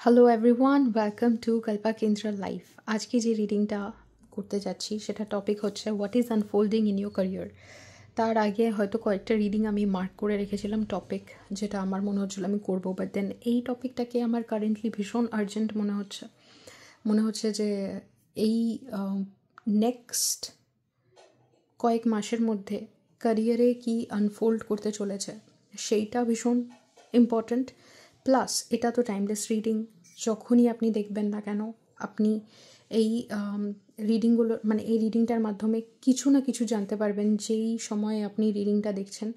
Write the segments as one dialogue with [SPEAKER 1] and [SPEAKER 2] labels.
[SPEAKER 1] Hello everyone, welcome to Kalpa কেন্দ্র life. আজকে যে রিডিংটা করতে যাচ্ছি সেটা টপিক হচ্ছে what is unfolding in your career. তার আগে হয়তো কয়েকটা রিডিং আমি মার্ক করে রেখেছিলাম টপিক, যেটা আমার মনে হচ্ছিল আমি করবো, বাট দেন এই টপিকটাকে আমার কারেন্টলি ভীষণ আর্জেন্ট মনে হচ্ছে যে এই নেক্সট কয়েক মাসের মধ্যে ক্যারিয়ারে কি আনফোল্ড করতে চলেছে সেইটা ভীষণ ইম্পর্ট্যান্ট। প্লাস এটা তো টাইমলেস রিডিং, যখনই আপনি দেখবেন না কেন আপনি এই রিডিংগুলো মানে এই রিডিংটার মাধ্যমে কিছু না কিছু জানতে পারবেন। যেই সময়ে আপনি রিডিংটা দেখছেন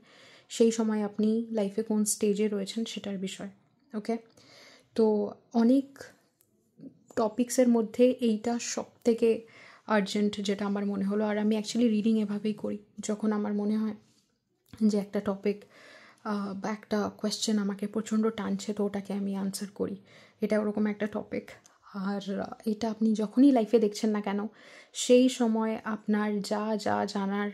[SPEAKER 1] সেই সময় আপনি লাইফে কোন স্টেজে রয়েছেন সেটার বিষয়। ওকে, তো অনেক টপিক্সের মধ্যে এইটা সব থেকে আর্জেন্ট যেটা আমার মনে হলো। আর আমি অ্যাকচুয়ালি রিডিং এভাবেই করি, যখন আমার মনে হয় যে একটা টপিক বা একটা কোয়েশ্চেন আমাকে প্রচণ্ড টানছে তো ওটাকে আমি আনসার করি। এটা ওরকম একটা টপিক। আর এটা আপনি যখনই লাইফে দেখছেন না কেন সেই সময় আপনার যা যা জানার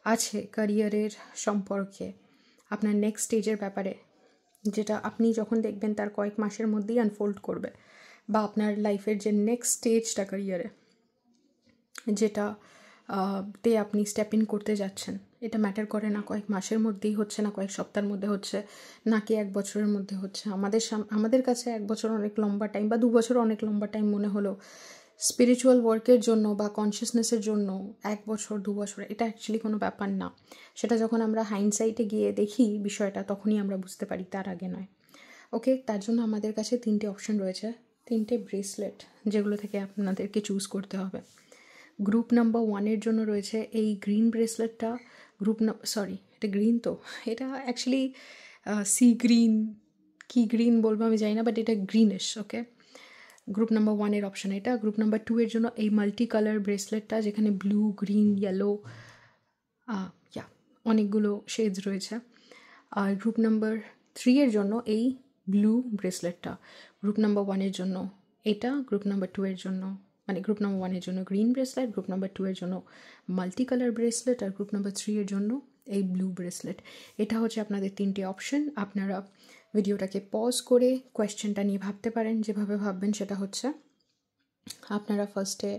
[SPEAKER 1] আছে ক্যারিয়ারের সম্পর্কে, আপনার নেক্সট স্টেজের ব্যাপারে, যেটা আপনি যখন দেখবেন তার কয়েক মাসের মধ্যেই আনফোল্ড করবে, বা আপনার লাইফের যে নেক্সট স্টেজটা ক্যারিয়ারে যেটা তে আপনি স্টেপ ইন করতে যাচ্ছেন, এটা ম্যাটার করে না কয়েক মাসের মধ্যেই হচ্ছে, না কয়েক সপ্তাহের মধ্যে হচ্ছে, নাকি এক বছরের মধ্যে হচ্ছে। আমাদের কাছে এক বছর অনেক লম্বা টাইম বা 2 বছর অনেক লম্বা টাইম মনে হলো, স্পিরিচুয়াল ওয়ার্কের জন্য বা কনসিয়াসনেসের জন্য 1 বছর 2 বছর এটা অ্যাকচুয়ালি কোনো ব্যাপার না। সেটা যখন আমরা হাইন্ডসাইটে গিয়ে দেখি বিষয়টা তখনই আমরা বুঝতে পারি, তার আগে নয়। ওকে, তার জন্য আমাদের কাছে 3টে অপশন রয়েছে, 3টে ব্রেসলেট যেগুলো থেকে আপনাদেরকে চুজ করতে হবে। গ্রুপ নাম্বার 1-এর জন্য রয়েছে এই গ্রিন ব্রেসলেটটা। এটা গ্রিন, তো এটা অ্যাকচুয়ালি সি গ্রিন, কি গ্রিন বলবো আমি জানি না, বাট এটা গ্রিনিশ। ওকে, গ্রুপ নাম্বার 1-এর অপশান এটা। গ্রুপ নাম্বার 2-এর জন্য এই মাল্টি কালার ব্রেসলেটটা, যেখানে ব্লু, গ্রিন, ইয়েলো, অনেকগুলো শেডস রয়েছে। আর গ্রুপ নাম্বার 3-এর জন্য এই ব্লু ব্রেসলেটটা। গ্রুপ নাম্বার 1-এর জন্য এটা, গ্রুপ নাম্বার 2-এর জন্য মানে গ্রুপ নাম্বার 1-এর জন্য গ্রিন ব্রেসলেট, গ্রুপ নাম্বার 2-এর জন্য মাল্টি কালার ব্রেসলেট, আর গ্রুপ নাম্বার 3-এর জন্য এই ব্লু ব্রেসলেট। এটা হচ্ছে আপনাদের 3টে অপশন। আপনারা ভিডিওটাকে পজ করে কোয়েশ্চেনটা নিয়ে ভাবতে পারেন। যেভাবে ভাববেন সেটা হচ্ছে, আপনারা ফার্স্টে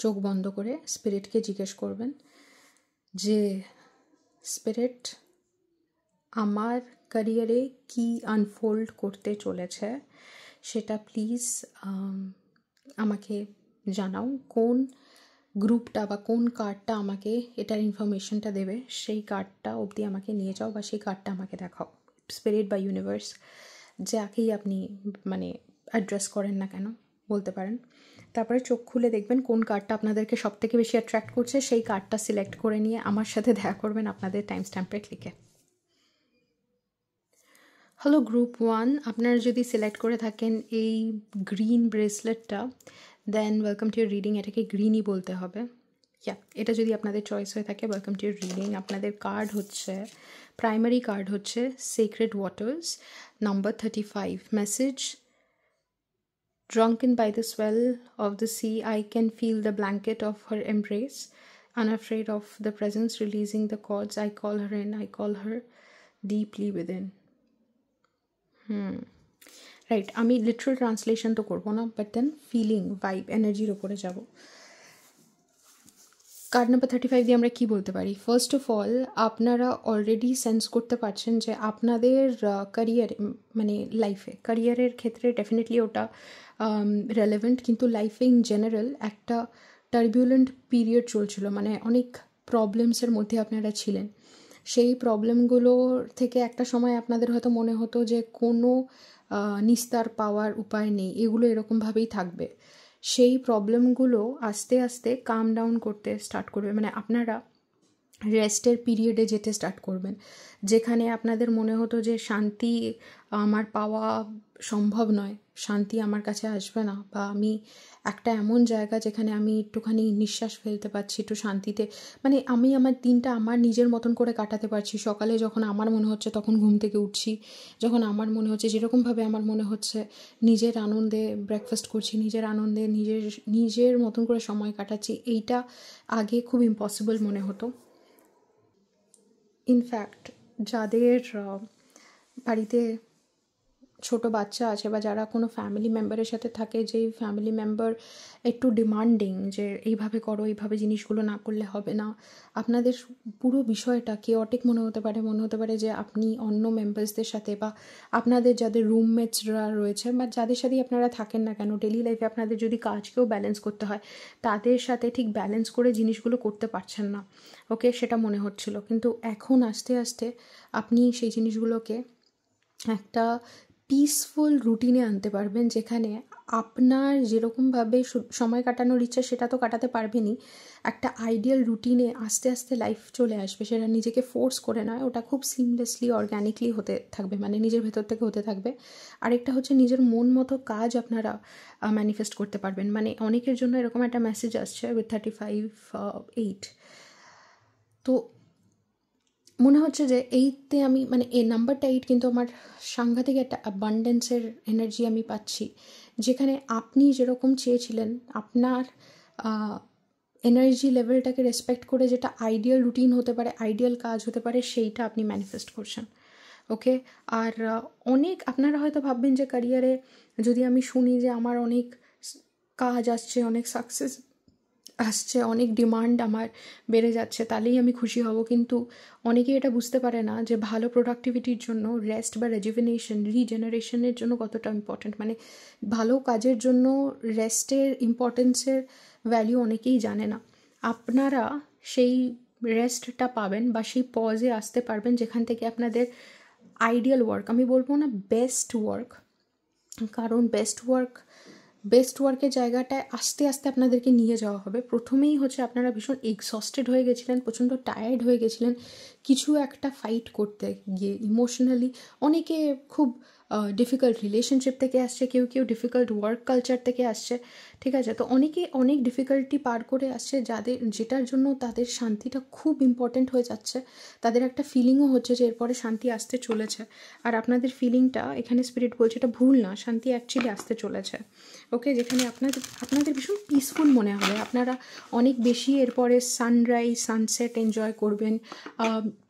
[SPEAKER 1] চোখ বন্ধ করে স্পিরিটকে জিজ্ঞেস করবেন যে স্পিরিট, আমার ক্যারিয়ারে কি আনফোল্ড করতে চলেছে সেটা প্লিজ আমাকে জানাও। কোন গ্রুপটা বা কোন কার্ডটা আমাকে এটার ইনফরমেশনটা দেবে সেই কার্ডটা অবধি আমাকে নিয়ে যাও, বা সেই কার্ডটা আমাকে দেখাও। স্পিরিট বা ইউনিভার্স, যাকেই আপনি মানে অ্যাড্রেস করেন না কেন বলতে পারেন। তারপরে চোখ খুলে দেখবেন কোন কার্ডটা আপনাদেরকে সব থেকে বেশি অ্যাট্রাক্ট করছে, সেই কার্ডটা সিলেক্ট করে নিয়ে আমার সাথে দেখা করবেন আপনাদের টাইম স্ট্যাম্পে ক্লিকে। হ্যালো গ্রুপ 1, আপনারা যদি সিলেক্ট করে থাকেন এই গ্রিন ব্রেসলেটটা, then welcome to your reading. এটাকে গ্রিনই বলতে হবে। এটা যদি আপনাদের চয়েস হয়ে থাকে, ওয়েলকাম টু ইউর রিডিং। আপনাদের কার্ড হচ্ছে, প্রাইমারি কার্ড হচ্ছে sacred waters, number 35, message: drunken by the swell of the sea, I can feel the blanket of her embrace, unafraid of the presence releasing the cords, I call her in, I call her deeply within. Right, আমি literal translation তো করবো না, but then feeling, vibe, এনার্জির ওপরে যাব। Card number 35 দিয়ে আমরা কী বলতে পারি? ফার্স্ট অফ অল, আপনারা অলরেডি সেন্স করতে পারছেন যে আপনাদের ক্যারিয়ারে মানে লাইফে, ক্যারিয়ারের ক্ষেত্রে ডেফিনেটলি ওটা রেলেভেন্ট, কিন্তু লাইফে ইন জেনারেল একটা টার্বিউলেন্ট পিরিয়ড চলছিল, মানে অনেক প্রবলেমসের মধ্যে আপনারা ছিলেন। সেই প্রবলেমগুলোর থেকে একটা সময় আপনাদের হয়তো মনে হতো যে কোনো নিস্তার পাওয়ার উপায় নেই, এগুলো এরকমভাবেই থাকবে। সেই প্রবলেমগুলো আস্তে আস্তে কাম ডাউন করতে স্টার্ট করবে, মানে আপনারা রেস্টের পিরিয়ডে যেতে স্টার্ট করবেন, যেখানে আপনাদের মনে হতো যে শান্তি আমার পাওয়া সম্ভব নয়, শান্তি আমার কাছে আসবে না, বা আমি একটা এমন জায়গা যেখানে আমি একটুখানি নিঃশ্বাস ফেলতে পারছি একটু শান্তিতে, মানে আমি আমার দিনটা আমার নিজের মতন করে কাটাতে পারছি। সকালে যখন আমার মনে হচ্ছে তখন ঘুম থেকে উঠছি, যখন আমার মনে হচ্ছে যেরকমভাবে আমার মনে হচ্ছে নিজের আনন্দে ব্রেকফাস্ট করছি, নিজের আনন্দে নিজের মতন করে সময় কাটাচ্ছি। এইটা আগে খুব ইম্পসিবল মনে হতো। ইনফ্যাক্ট যাদের বাড়িতে ছোট বাচ্চা আছে বা যারা কোনো ফ্যামিলি মেম্বারের সাথে থাকে, যেই ফ্যামিলি মেম্বার একটু ডিমান্ডিং যে এইভাবে করো, এইভাবে জিনিসগুলো না করলে হবে না, আপনাদের পুরো বিষয়টা কেওটিক মনে হতে পারে যে আপনি অন্য মেম্বার্সদের সাথে বা আপনাদের যাদের রুমমেটসরা রয়েছে বা যাদের সাথেই আপনারা থাকেন না কেন, ডেলি লাইফে আপনাদের যদি কাজকেও ব্যালেন্স করতে হয়, তাদের সাথে ঠিক ব্যালেন্স করে জিনিসগুলো করতে পারছেন না। ওকে, সেটা মনে হচ্ছিল। কিন্তু এখন আস্তে আস্তে আপনি সেই জিনিসগুলোকে একটা পিসফুল রুটিনে আনতে পারবেন, যেখানে আপনার যেরকমভাবে সময় কাটানোর ইচ্ছা সেটা তো কাটাতে পারবেনই, একটা আইডিয়াল রুটিনে আস্তে আস্তে লাইফ চলে আসবে। সেটা নিজেকে ফোর্স করে নয়, ওটা খুব সিমলেসলি অর্গ্যানিকলি হতে থাকবে, মানে নিজের ভেতর থেকে হতে থাকবে। আরেকটা হচ্ছে নিজের মন মতো কাজ আপনারা ম্যানিফেস্ট করতে পারবেন। মানে অনেকের জন্য এরকম একটা মেসেজ আসছে উইথ 35-8, তো মনে হচ্ছে যে এইতে আমি মানে এই নাম্বারটা 8 কিন্তু আমার সাংঘাতিক একটা অ্যাবান্ডেন্সের এনার্জি আমি পাচ্ছি, যেখানে আপনি যেরকম চেয়েছিলেন আপনার এনার্জি লেভেলটাকে রেসপেক্ট করে যেটা আইডিয়াল রুটিন হতে পারে, আইডিয়াল কাজ হতে পারে, সেইটা আপনি ম্যানিফেস্ট করছেন। ওকে, আর অনেক আপনারা হয়তো ভাববেন যে ক্যারিয়ারে যদি আমি শুনি যে আমার অনেক কাজ আসছে, অনেক সাকসেস আসছে, অনেক ডিমান্ড আমার বেড়ে যাচ্ছে, তাহলেই আমি খুশি হব। কিন্তু অনেকেই এটা বুঝতে পারে না যে ভালো প্রোডাক্টিভিটির জন্য রেস্ট বা রেজুভিনেশন, রিজেনারেশনের জন্য কতটা ইম্পর্ট্যান্ট। মানে ভালো কাজের জন্য রেস্টের ইম্পর্টেন্সের ভ্যালিউ অনেকেই জানে না। আপনারা সেই রেস্টটা পাবেন বা সেই পজে আসতে পারবেন যেখান থেকে আপনাদের আইডিয়াল ওয়ার্ক, আমি বলবো না বেস্ট ওয়ার্ক, কারণ বেস্ট ওয়ার্কের জায়গাটায় আস্তে আস্তে আপনাদেরকে নিয়ে যাওয়া হবে। প্রথমেই হচ্ছে আপনারা ভীষণ এক্সস্টেড হয়ে গেছিলেন, প্রচণ্ড টায়ার্ড হয়ে গেছিলেন কিছু একটা ফাইট করতে গিয়ে ইমোশনালি। অনেকে খুব ডিফিকাল্ট রিলেশনশিপ থেকে আসছে, কেউ ডিফিকাল্ট ওয়ার্ক কালচার থেকে আসছে, ঠিক আছে? তো অনেকে অনেক ডিফিকাল্টি পার করে আসছে, যেটার জন্য তাদের শান্তিটা খুব ইম্পর্ট্যান্ট হয়ে যাচ্ছে। তাদের একটা ফিলিংও হচ্ছে যে এরপরে শান্তি আসতে চলেছে, আর আপনাদের ফিলিংটা এখানে স্পিরিট বলছে এটা ভুল না, শান্তি অ্যাকচুয়ালি আসতে চলেছে। ওকে, যেখানে আপনাদের ভীষণ পিসফুল মনে হবে, আপনারা অনেক বেশি এরপরে সানরাইজ সানসেট এনজয় করবেন,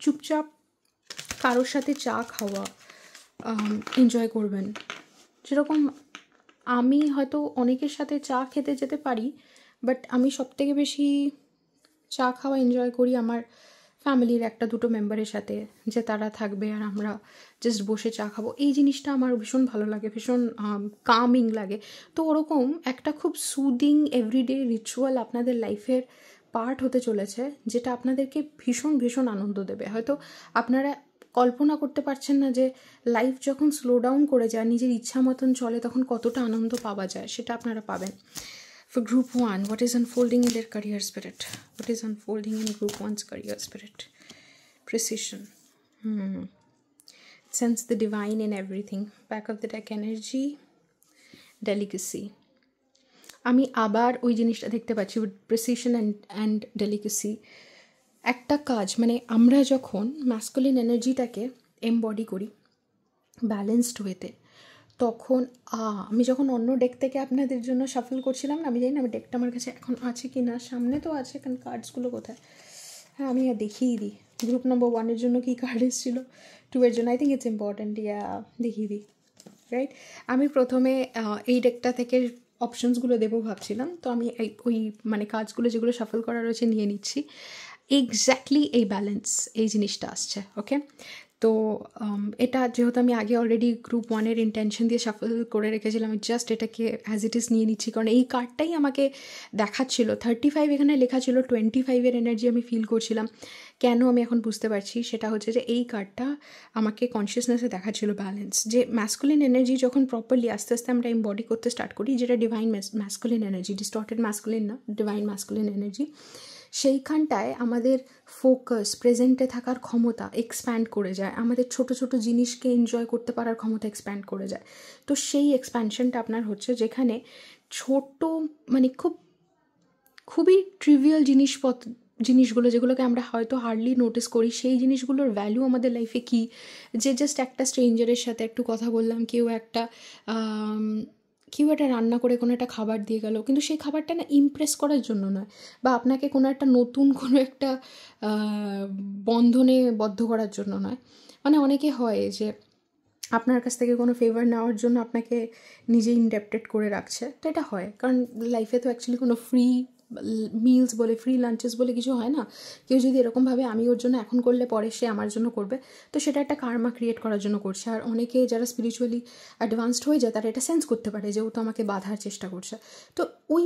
[SPEAKER 1] চুপচাপ কারোর সাথে চা খাওয়া এনজয় করবেন। যেরকম আমি হয়তো অনেকের সাথে চা খেতে যেতে পারি, বাট আমি সবথেকে বেশি চা খাওয়া এনজয় করি আমার ফ্যামিলির একটা দুটো মেম্বারের সাথে, যে তারা থাকবে আর আমরা জাস্ট বসে চা খাবো। এই জিনিসটা আমার ভীষণ ভালো লাগে, ভীষণ কামিং লাগে। তো ওরকম একটা খুব সুদিং এভরিডে রিচুয়াল আপনাদের লাইফের পার্ট হতে চলেছে, যেটা আপনাদেরকে ভীষণ ভীষণ আনন্দ দেবে। হয়তো আপনারা কল্পনা করতে পারছেন না যে লাইফ যখন স্লো ডাউন করে যায়, নিজের ইচ্ছা মতন চলে, তখন কতটা আনন্দ পাওয়া যায়, সেটা আপনারা পাবেন। For Group 1, what is unfolding in their career spirit? What is unfolding in Group 1's career spirit? Precision. Sense the divine in everything. Back of the deck energy. Delicacy. আমি আবার ওই জিনিসটা দেখতে পাচ্ছি, প্রিসিশন অ্যান্ড ডেলিকেসি। একটা কাজ, মানে আমরা যখন ম্যাসকুলিন এনার্জিটাকে এমবডি করি ব্যালেন্সড ওয়েতে, তখন আমি যখন অন্য ডেক থেকে আপনাদের জন্য শাফল করছিলাম না, আমি জানি না আমি ডেকটা আমার কাছে এখন আছে কি না, সামনে তো আছে, কারণ কার্ডসগুলো কোথায়, হ্যাঁ আমি দেখিয়ে দিই। গ্রুপ নাম্বার 1-এর জন্য কী কার্ড এসেছিলো, 2-এর জন্য আই থিঙ্ক ইটস ইম্পর্ট্যান্ট, দেখিয়ে দিই, রাইট? আমি প্রথমে এই ডেকটা থেকে অপশনসগুলো দেবো ভাবছিলাম, তো আমি ওই মানে কাজগুলো যেগুলো শাফল করা রয়েছে নিয়ে নিচ্ছি। এক্স্যাক্টলি এই ব্যালেন্স, এই জিনিসটা আসছে। ওকে, তো এটা যেহেতু আমি আগে অলরেডি গ্রুপ 1-এর ইন্টেনশন দিয়ে শাফল করে রেখেছিলাম, আমি জাস্ট এটাকে অ্যাজ ইট ইজ নিয়ে নিচ্ছি, কারণ এই কার্ডটাই আমাকে দেখাচ্ছিল 35, এখানে লেখা ছিল 25-এর এনার্জি আমি ফিল করছিলাম। কেন আমি এখন বুঝতে পারছি, সেটা হচ্ছে যে এই কার্ডটা আমাকে কনসিয়াসনেসে দেখাচ্ছিল ব্যালেন্স, যে ম্যাসকুলিন এনার্জি যখন প্রপারলি আস্তে আস্তে আমরা এমবডি করতে স্টার্ট করি, যেটা divine masculine energy, distorted masculine না, ডিভাইন ম্যাসকুলিন এনার্জি, সেইখানটায় আমাদের ফোকাস, প্রেজেন্টে থাকার ক্ষমতা এক্সপ্যান্ড করে যায়, আমাদের ছোট ছোট জিনিসকে এনজয় করতে পারার ক্ষমতা এক্সপ্যান্ড করে যায়। তো সেই এক্সপ্যানশনটা আপনার হচ্ছে, যেখানে ছোট মানে খুবই ট্রিভিয়াল জিনিসগুলো যেগুলোকে আমরা হয়তো হার্ডলি নোটিস করি, সেই জিনিসগুলোর ভ্যালু আমাদের লাইফে কী, যে জাস্ট একটা স্ট্রেঞ্জারের সাথে একটু কথা বললাম, কেউ একটা রান্না করে কোনো একটা খাবার দিয়ে গেল, কিন্তু সেই খাবারটা না ইমপ্রেস করার জন্য নয়, বা আপনাকে কোনো একটা নতুন কোনো একটা বন্ধনে বদ্ধ করার জন্য নয়। মানে অনেকে হয় যে আপনার কাছ থেকে কোনো ফেভার নেওয়ার জন্য আপনাকে নিজে ইনডেপ্টেড করে রাখছে। তো এটা হয়, কারণ লাইফে তো অ্যাকচুয়ালি কোনো ফ্রি মিলস বলে, ফ্রি লাঞ্চেস বলে কিছু হয় না। কেউ যদি এরকমভাবে আমি ওর জন্য এখন করলে পরে সে আমার জন্য করবে, তো সেটা একটা কার্মা ক্রিয়েট করার জন্য করছে। আর অনেকে যারা স্পিরিচুয়ালি অ্যাডভান্সড হয়ে যায় তারা এটা সেন্স করতে পারে যে ও তো আমাকে বাঁধার চেষ্টা করছে। তো ওই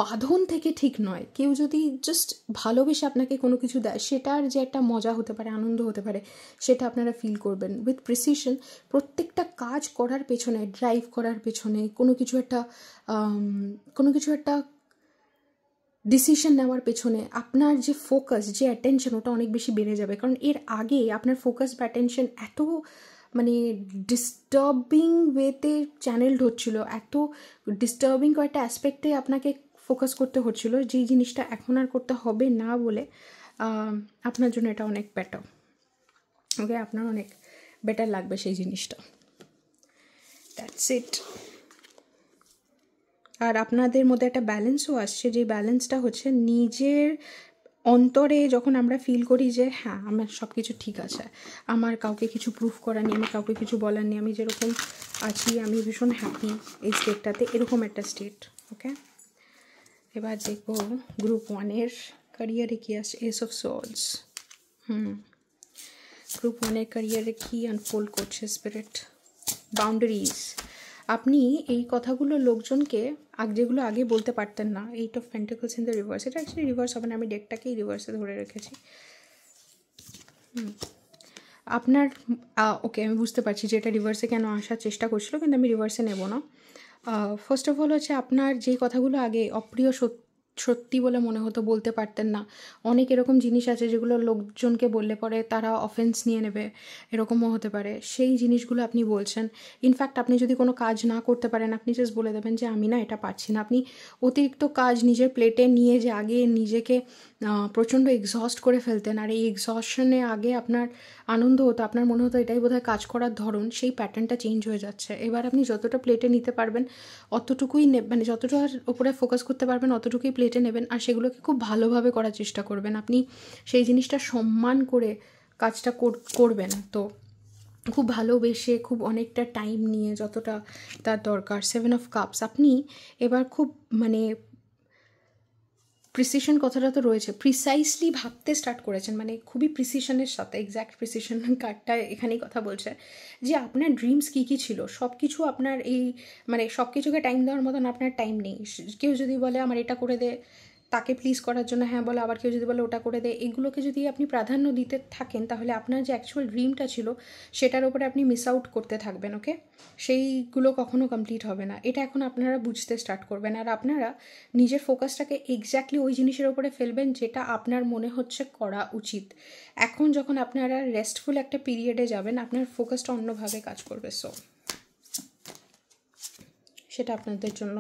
[SPEAKER 1] বাঁধন থেকে ঠিক নয়, কেউ যদি জাস্ট ভালোবেসে আপনাকে কোনো কিছু দেয়, সেটার যে একটা মজা হতে পারে, আনন্দ হতে পারে, সেটা আপনারা ফিল করবেন উইথ প্রিসিশন। প্রত্যেকটা কাজ করার পেছনে, ড্রাইভ করার পেছনে, কোনো কিছু একটা ডিসিশন নেওয়ার পেছনে আপনার যে ফোকাস, যে অ্যাটেনশন, ওটা অনেক বেশি বেড়ে যাবে। কারণ এর আগে আপনার ফোকাস বা অ্যাটেনশন এত মানে ডিস্টার্বিং ওয়েতে চ্যানেলড হচ্ছিল, এত ডিস্টার্বিং কয়েকটা অ্যাসপেক্টে আপনাকে ফোকাস করতে হচ্ছিল, যেই জিনিসটা এখন আর করতে হবে না বলে আপনার জন্য এটা অনেক বেটার। ওকে, আপনার অনেক বেটার লাগবে সেই জিনিসটা। That's it. আর আপনাদের মধ্যে একটা ব্যালেন্সও আসছে, যে ব্যালেন্সটা হচ্ছে নিজের অন্তরে যখন আমরা ফিল করি যে হ্যাঁ আমার সব কিছু ঠিক আছে, আমার কাউকে কিছু প্রুফ করার নেই, আমার কাউকে কিছু বলার নেই, আমি যেরকম আছি আমি ভীষণ হ্যাপি এই স্টেটটাতে, এরকম একটা স্টেট। ওকে, এবার দেখবো গ্রুপ 1-এর ক্যারিয়ারে কী আসছে। Ace of souls. গ্রুপ 1-এর ক্যারিয়ারে কী আনফোল্ড করছে স্পিরিট? বাউন্ডারিজ। আপনি এই কথাগুলো লোকজনকে যেগুলো আগে বলতে পারতেন না, 8 of pentacles in the reverse, এটা অ্যাকচুয়ালি রিভার্স হবে না, আমি ডেকটাকেই রিভার্সে ধরে রেখেছি। আপনার ওকে, আমি বুঝতে পারছি যে এটা রিভার্সে কেন আসার চেষ্টা করছিল, কিন্তু আমি রিভার্সে নেব না। ফার্স্ট অফ অল হচ্ছে আপনার যেই কথাগুলো আগে অপ্রিয় সত্যি বলে মনে হতো, বলতে পারতেন না, অনেক এরকম জিনিস আছে যেগুলো লোকজনকে বললে পরে তারা অফেন্স নিয়ে নেবে, এরকমও হতে পারে, সেই জিনিসগুলো আপনি বলছেন। ইনফ্যাক্ট আপনি যদি কোনো কাজ না করতে পারেন, আপনি জাস্ট বলে দেবেন যে আমি না এটা পারছি না। আপনি অতিরিক্ত কাজ নিজের প্লেটে নিয়ে যে আগে নিজেকে প্রচণ্ড এক্সস্ট করে ফেলতেন, আর এই এক্সস্টনে আগে আপনার আনন্দ হতো, আপনার মনে হতো এটাই বোধহয় কাজ করার ধরন, সেই প্যাটার্নটা চেঞ্জ হয়ে যাচ্ছে। এবার আপনি যতটা প্লেটে নিতে পারবেন অতটুকুই মানে যতটার ওপরে ফোকাস করতে পারবেন অতটুকুই প্লেটে নেবেন, আর সেগুলোকে খুব ভালোভাবে করার চেষ্টা করবেন। আপনি সেই জিনিসটা সম্মান করে কাজটা করবেন, তো খুব ভালোবেসে, খুব অনেকটা টাইম নিয়ে, যতটা তার দরকার। 7 অফ কাপস। আপনি এবার খুব মানে প্রিসিশন কথাটা তো রয়েছে, প্রিসাইসলি ভাবতে স্টার্ট করেছেন, মানে খুবই প্রিসিশনের সাথে, এক্স্যাক্ট প্রিসিশন কার্ডটা এখানেই কথা বলছে যে আপনার ড্রিমস কী কী ছিল সব কিছু আপনার এই মানে সব কিছুকে টাইম দেওয়ার মতন আপনার টাইম নেই। কেউ যদি বলে আমার এটা করে দে, তাকে প্লিজ করার জন্য হ্যাঁ বলে, আবার কেউ যদি বলে ওটা করে দে, এগুলোকে যদি আপনি প্রাধান্য দিতে থাকেন তাহলে আপনার যে অ্যাকচুয়াল ড্রিমটা ছিল সেটার উপরে আপনি মিস আউট করতে থাকবেন। ওকে, সেইগুলো কখনো কমপ্লিট হবে না, এটা এখন আপনারা বুঝতে স্টার্ট করবেন। আর আপনারা নিজের ফোকাসটাকে এক্স্যাক্টলি ওই জিনিসের ওপরে ফেলবেন যেটা আপনার মনে হচ্ছে করা উচিত। এখন যখন আপনারা রেস্টফুল একটা পিরিয়ডে যাবেন, আপনার ফোকাসটা অন্যভাবে কাজ করবে, সো সেটা আপনাদের জন্য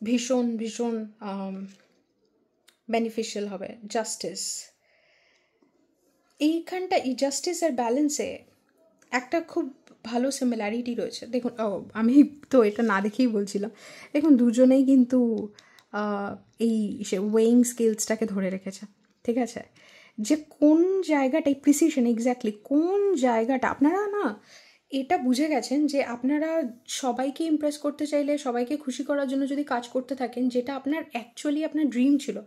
[SPEAKER 1] ভীষণ ভীষণ বেনিফিশিয়াল হবে। জাস্টিস, এইখানটা এই জাস্টিস আর ব্যালেন্সে একটা খুব ভালো সিমিলারিটি রয়েছে। দেখুন, আমি তো এটা না দেখেই বলছিলাম, দেখুন দুজনেই কিন্তু এই ওয়েইং স্কিলসটাকে ধরে রেখেছে, ঠিক আছে, যে কোন জায়গাটা, এই প্রিসিশন এক্স্যাক্টলি কোন জায়গাটা আপনারা না এটা বুঝে গেছেন যে আপনারা সবাইকে ইমপ্রেস করতে চাইলে, সবাইকে খুশি করার জন্য যদি কাজ করতে থাকেন, যেটা আপনার অ্যাকচুয়ালি আপনার ড্রিম ছিল,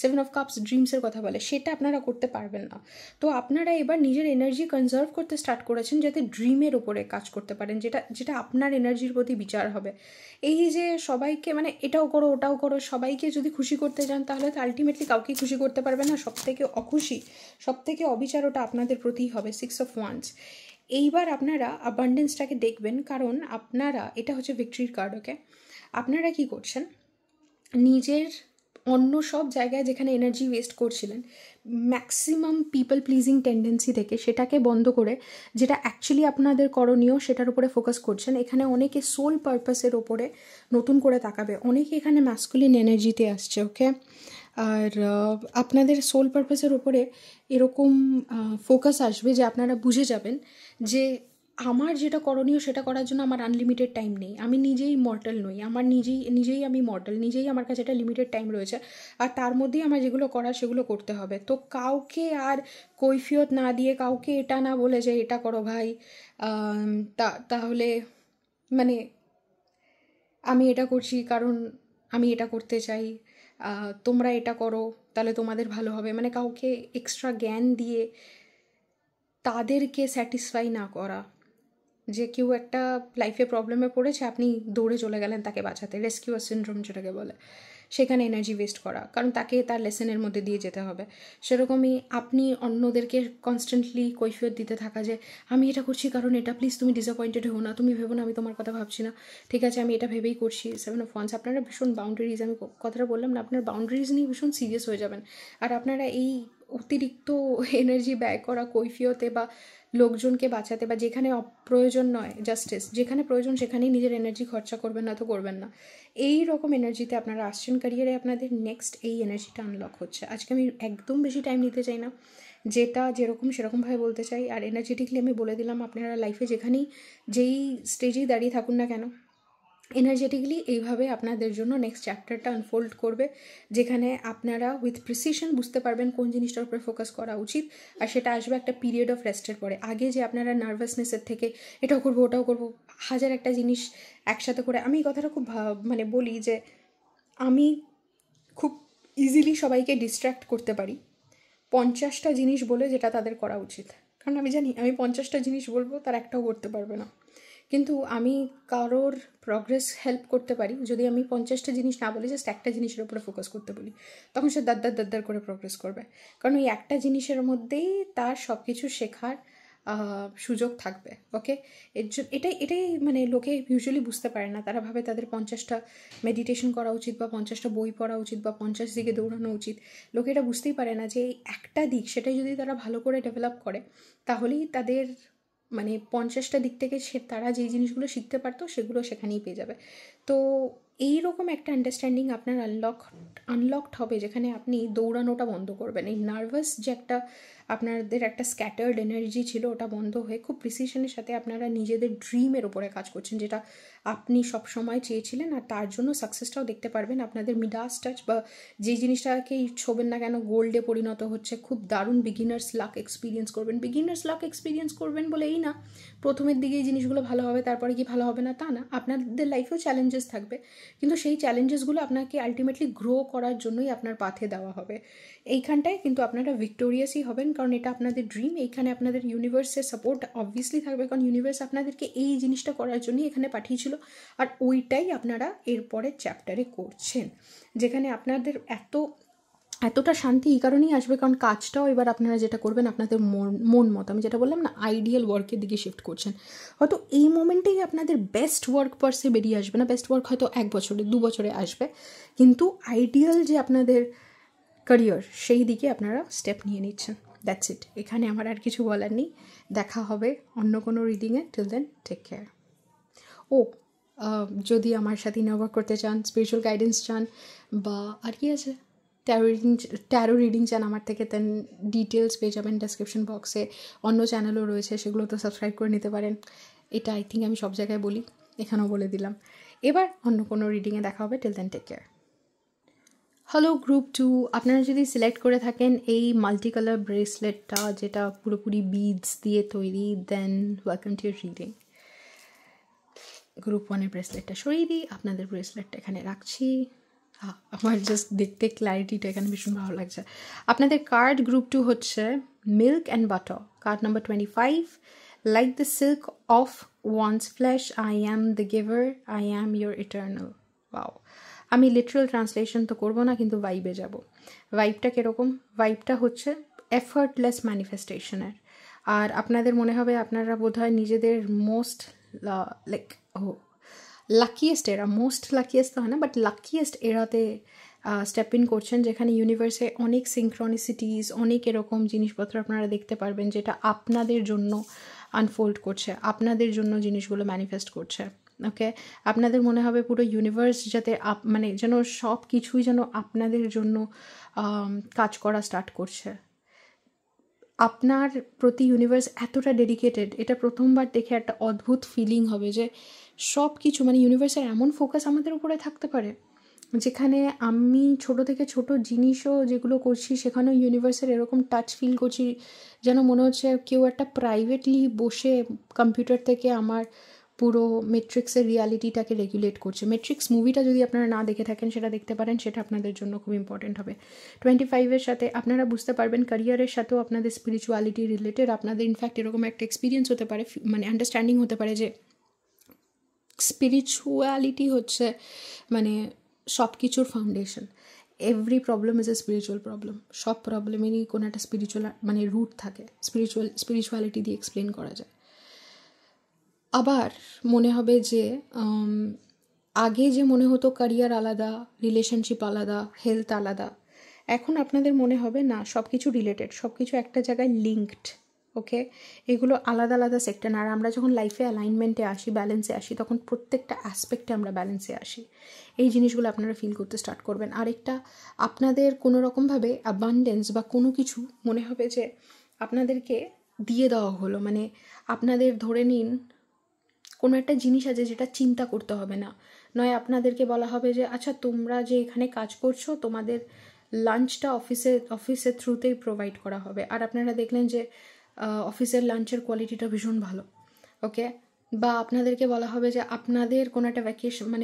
[SPEAKER 1] 7 অফ কাপস ড্রিমসের কথা বলে, সেটা আপনারা করতে পারবেন না। তো আপনারা এবার নিজের এনার্জি কনজার্ভ করতে স্টার্ট করেছেন যাতে ড্রিমের ওপরে কাজ করতে পারেন, যেটা আপনার এনার্জির প্রতি বিচার হবে। এই যে সবাইকে মানে এটাও করো ওটাও করো, সবাইকে যদি খুশি করতে যান তাহলে তো আলটিমেটলি কাউকেই খুশি করতে পারবে না। সব থেকে অখুশি, সব থেকে অবিচার ওটা আপনাদের প্রতিই হবে। 6 অফ ওয়ান্স। এইবার আপনারা অ্যাবান্ডেন্সটাকে দেখবেন, কারণ আপনারা, এটা হচ্ছে ভিক্টরির কার্ড। ওকে, আপনারা কি করছেন, নিজের অন্য সব জায়গায় যেখানে এনার্জি ওয়েস্ট করছিলেন, ম্যাক্সিমাম পিপল প্লিজিং টেন্ডেন্সি থেকে সেটাকে বন্ধ করে যেটা অ্যাকচুয়ালি আপনাদের করণীয় সেটার উপরে ফোকাস করছেন। এখানে অনেকে সোল পারপাসের ওপরে নতুন করে তাকাবে, অনেকে এখানে ম্যাসকুলিন এনার্জিতে আসছে। ওকে, আর আপনাদের সোল পারপাসের ওপরে এরকম ফোকাস আসবে যে আপনারা বুঝে যাবেন যে আমার যেটা করণীয় সেটা করার জন্য আমার আনলিমিটেড টাইম নেই, আমি নিজেই মর্টাল নই, আমার নিজেই আমি মর্টাল, নিজেই আমার কাছে একটা লিমিটেড টাইম রয়েছে, আর তার মধ্যেই আমার যেগুলো করার সেগুলো করতে হবে। তো কাউকে আর কৈফিয়ত না দিয়ে, কাউকে এটা না বলে যে এটা করো ভাই, তাহলে মানে আমি এটা করছি কারণ আমি এটা করতে চাই, তোমরা এটা করো তাহলে তোমাদের ভালো হবে, মানে কাউকে এক্সট্রা জ্ঞান দিয়ে তাদেরকে স্যাটিসফাই না করা। যে কেউ একটা লাইফে প্রবলেমে পড়েছে, আপনি দৌড়ে চলে গেলেন তাকে বাঁচাতে, রেস্কিউয়ার সিনড্রোম যেটাকে বলে, সেখানে এনার্জি ওয়েস্ট করা, কারণ তাকে তার লেসনের মধ্যে দিয়ে যেতে হবে। সেরকমই আপনি অন্যদেরকে কনস্ট্যান্টলি কৈফিয়ত দিতে থাকা যে আমি এটা করছি কারণ এটা, প্লিজ তুমি ডিসঅ্যাপয়েন্টেড হো না, তুমি ভেবো না আমি তোমার কথা ভাবছি না, ঠিক আছে আমি এটা ভেবেই করছি। 7 of Wands, আপনারা ভীষণ বাউন্ডারিজ, আমি কথাটা বললাম না, আপনার বাউন্ডারিজ নিয়ে ভীষণ সিরিয়াস হয়ে যাবেন। আর আপনারা এই অতিরিক্ত এনার্জি ব্যয় করা কৈফিয়তে বা লোকজনকে বাঁচাতে, বা যেখানে অপ্রয়োজন নয় জাস্টিস, যেখানে প্রয়োজন সেখানেই নিজের এনার্জি খরচা করবেন না, তো করবেন না। এই রকম এনার্জিতে আপনারা আসছেন, ক্যারিয়ারে আপনাদের নেক্সট এই এনার্জিটা আনলক হচ্ছে। আজকে আমি একদম বেশি টাইম নিতে চাই না, যেটা যেরকম সেরকমভাবে বলতে চাই। আর এনার্জেটিকলি আমি বলে দিলাম, আপনারা লাইফে যেখানেই যেই স্টেজেই দাঁড়িয়ে থাকুন না কেন, এনার্জেটিকলি এইভাবে আপনাদের জন্য নেক্সট চ্যাপ্টারটা আনফোল্ড করবে, যেখানে আপনারা উইথ প্রিসিশন বুঝতে পারবেন কোন জিনিসটার উপরে ফোকাস করা উচিত। আর সেটা আসবে একটা পিরিয়ড অফ রেস্টের পরে। আগে যে আপনারা নার্ভাসনেসের থেকে এটাও করবো ওটাও করবো, হাজার একটা জিনিস একসাথে করে, আমি এই কথাটা খুব মানে বলি যে আমি খুব ইজিলি সবাইকে ডিস্ট্র্যাক্ট করতে পারি 50টা জিনিস বলে যেটা তাদের করা উচিত, কারণ আমি জানি আমি 50টা জিনিস বলবো তার একটাও করতে পারবে না। কিন্তু আমি কারোর প্রগ্রেস হেল্প করতে পারি যদি আমি 50টা জিনিস না বলে জাস্ট একটা জিনিসের উপরে ফোকাস করতে বলি, তখন সে দাদ্দার করে প্রগ্রেস করবে, কারণ ওই একটা জিনিসের মধ্যেই তার সব কিছু শেখার সুযোগ থাকবে। ওকে, এটাই মানে লোকে ইউজুয়ালি বুঝতে পারে না, তারা ভাবে তাদের 50টা মেডিটেশন করা উচিত বা 50টা বই পড়া উচিত বা 50 দিকে দৌড়ানো উচিত। লোকে এটা বুঝতেই পারে না যে এই একটা দিক, সেটাই যদি তারা ভালো করে ডেভেলপ করে তাহলেই তাদের মানে 50টা দিক থেকে তারা যেই জিনিসগুলো শিখতে পারতো সেগুলো সেখানেই পেয়ে যাবে। তো এইরকম একটা আন্ডারস্ট্যান্ডিং আপনার আনলকড হবে, যেখানে আপনি দৌড়ানোটা বন্ধ করবেন, এই নার্ভাস যে একটা আপনাদের একটা স্ক্যাটার্ড এনার্জি ছিল ওটা বন্ধ হয়ে খুব প্রিসিশনের সাথে আপনারা নিজেদের ড্রিমের ওপরে কাজ করছেন, যেটা আপনি সবসময় চেয়েছিলেন, আর তার জন্য সাকসেসটাও দেখতে পারবেন। আপনাদের মিডাস টাচ বা যেই জিনিসটাকেই ছোবেন না কেন গোল্ডে পরিণত হচ্ছে, খুব দারুণ বিগিনার্স লাক এক্সপিরিয়েন্স করবেন। বিগিনার্স লাক এক্সপিরিয়েন্স করবেন বলে এই না প্রথমের দিকে এই জিনিসগুলো ভালো হবে তারপরে কি ভালো হবে না, তা না, আপনাদের লাইফেও চ্যালেঞ্জেস থাকবে, কিন্তু সেই চ্যালেঞ্জেসগুলো আপনাকে আলটিমেটলি গ্রো করার জন্যই আপনার পাথে দেওয়া হবে। এইখানটায় কিন্তু আপনারা ভিক্টোরিয়াসই হবেন, কারণ এটা আপনাদের ড্রিম। এইখানে আপনাদের ইউনিভার্সের সাপোর্ট অবভিয়াসলি থাকবে, কারণ ইউনিভার্স আপনাদেরকে এই জিনিসটা করার জন্যই এখানে পাঠিয়েছিল, আর ওইটাই আপনারা এরপরের চ্যাপ্টারে করছেন, যেখানে আপনাদের এতটা শান্তি এই কারণেই আসবে কারণ কাজটাও এবার আপনারা যেটা করবেন আপনাদের মন মতো, আমি যেটা বললাম না, আইডিয়াল ওয়ার্কের দিকে শিফট করছেন। হয়তো এই মোমেন্টেই আপনাদের বেস্ট ওয়ার্ক পার্সে বেরিয়ে আসবে না, বেস্ট ওয়ার্ক হয়তো 1 বছরে 2 বছরে আসবে, কিন্তু আইডিয়াল যে আপনাদের ক্যারিয়ার সেই দিকে আপনারা স্টেপ নিয়ে নিচ্ছেন। দ্যাটস ইট, এখানে আমার আর কিছু বলার নেই। দেখা হবে অন্য কোনো রিডিংয়ে, টিল দেন টেক কেয়ার। ও যদি আমার সাথে ওয়ার্ক করতে চান, স্পিরিচুয়াল গাইডেন্স চান, বা আর কি আছে, ট্যারো রিডিং চান আমার থেকে, দেন ডিটেলস পেয়ে যাবেন ডেসক্রিপশন বক্সে। অন্য চ্যানেলও রয়েছে, সেগুলো তো সাবস্ক্রাইব করে নিতে পারেন। এটা আই থিঙ্ক আমি সব জায়গায় বলি, এখানেও বলে দিলাম। এবার অন্য কোনো রিডিংয়ে দেখা হবে, till then take care. Hello group 2, আপনারা যদি সিলেক্ট করে থাকেন এই মাল্টি কালার ব্রেসলেটটা যেটা পুরোপুরি বিডস দিয়ে তৈরি, then welcome to your reading. Group 1-এর ব্রেসলেটটা সরিয়ে দিই, আপনাদের ব্রেসলেটটা এখানে রাখছি। আমার জাস্ট দেখতে ক্ল্যারিটিটা এখানে ভীষণ ভালো লাগছে। আপনাদের কার্ড গ্রুপ 2 হচ্ছে milk and butter, card number 25। Like the silk of wands flash, I am the giver, I am your eternal. Wow, আমি লিটারাল ট্রান্সলেশন তো করবো না, কিন্তু ভাইবে যাব। ভাইবটা কীরকম? ভাইবটা হচ্ছে এফার্টলেস ম্যানিফেস্টেশনের। আর আপনাদের মনে হবে আপনারা বোধহয় নিজেদের মোস্ট লাকিয়েস্ট এরা, মোস্ট লাকিয়েস্ট তো হয় না, বাট লাকিয়েস্ট এরাতে স্টেপ ইন করছেন, যেখানে ইউনিভার্সে অনেক সিনক্রনিসিটিস, অনেক এরকম জিনিসপত্র আপনারা দেখতে পারবেন যেটা আপনাদের জন্য আনফোল্ড করছে, আপনাদের জন্য জিনিসগুলো ম্যানিফেস্ট করছে। ওকে, আপনাদের মনে হবে পুরো ইউনিভার্স যাতে মানে যেন সব কিছুই যেন আপনাদের জন্য কাজ করা স্টার্ট করছে। আপনার প্রতি ইউনিভার্স এতটা ডেডিকেটেড, এটা প্রথমবার দেখে একটা অদ্ভুত ফিলিং হবে যে সব কিছু মানে ইউনিভার্সের এমন ফোকাস আমাদের উপরে থাকতে পারে, যেখানে আমি ছোট থেকে ছোট জিনিসও যেগুলো করছি সেখানেও ইউনিভার্সের এরকম টাচ ফিল করছি, যেন মনে হচ্ছে কেউ একটা প্রাইভেটলি বসে কম্পিউটার থেকে আমার পুরো ম্যাট্রিক্সের রিয়ালিটিটাকে রেগুলেট করছে। ম্যাট্রিক্স মুভিটা যদি আপনারা না দেখে থাকেন সেটা দেখতে পারেন, সেটা আপনাদের জন্য খুব ইম্পর্টেন্ট হবে। 25-এর সাথে আপনারা বুঝতে পারবেন ক্যারিয়ারের সাথেও আপনাদের স্পিরিচুয়ালিটি রিলেটেড, আপনাদের ইনফ্যাক্ট এরকম একটা এক্সপিরিয়েন্স হতে পারে, মানে আন্ডারস্ট্যান্ডিং হতে পারে যে স্পিরিচুয়ালিটি হচ্ছে মানে সব কিছুর foundation. Every problem is a spiritual problem. সব প্রবলেমেরই কোনো একটা স্পিরিচুয়াল মানে রুট থাকে, স্পিরিচুয়ালিটি দিয়ে এক্সপ্লেন করা যায়। আবার মনে হবে যে আগে যে মনে হতো ক্যারিয়ার আলাদা, রিলেশনশিপ আলাদা, হেলথ আলাদা, এখন আপনাদের মনে হবে না, সব কিছু রিলেটেড, সব কিছু একটা জায়গায় লিঙ্কড। ওকে, এগুলো আলাদা আলাদা সেক্টর না। আর আমরা যখন লাইফে অ্যালাইনমেন্টে আসি, ব্যালেন্সে আসি, তখন প্রত্যেকটা অ্যাসপেক্টে আমরা ব্যালেন্সে আসি। এই জিনিসগুলো আপনারা ফিল করতে স্টার্ট করবেন। আরেকটা, আপনাদের কোনো রকমভাবে অ্যাবান্ডেন্স বা কোনো কিছু মনে হবে যে আপনাদেরকে দিয়ে দেওয়া হলো, মানে আপনাদের ধরে নিন কোনো একটা জিনিস আছে যেটা চিন্তা করতে হবে না, নয় আপনাদেরকে বলা হবে যে আচ্ছা তোমরা যে এখানে কাজ করছো তোমাদের লাঞ্চটা অফিসের থ্রুতেই প্রোভাইড করা হবে, আর আপনারা দেখলেন যে অফিসের লাঞ্চের কোয়ালিটিটা ভীষণ ভালো। ওকে, বা আপনাদেরকে বলা হবে যে আপনাদের কোনো একটা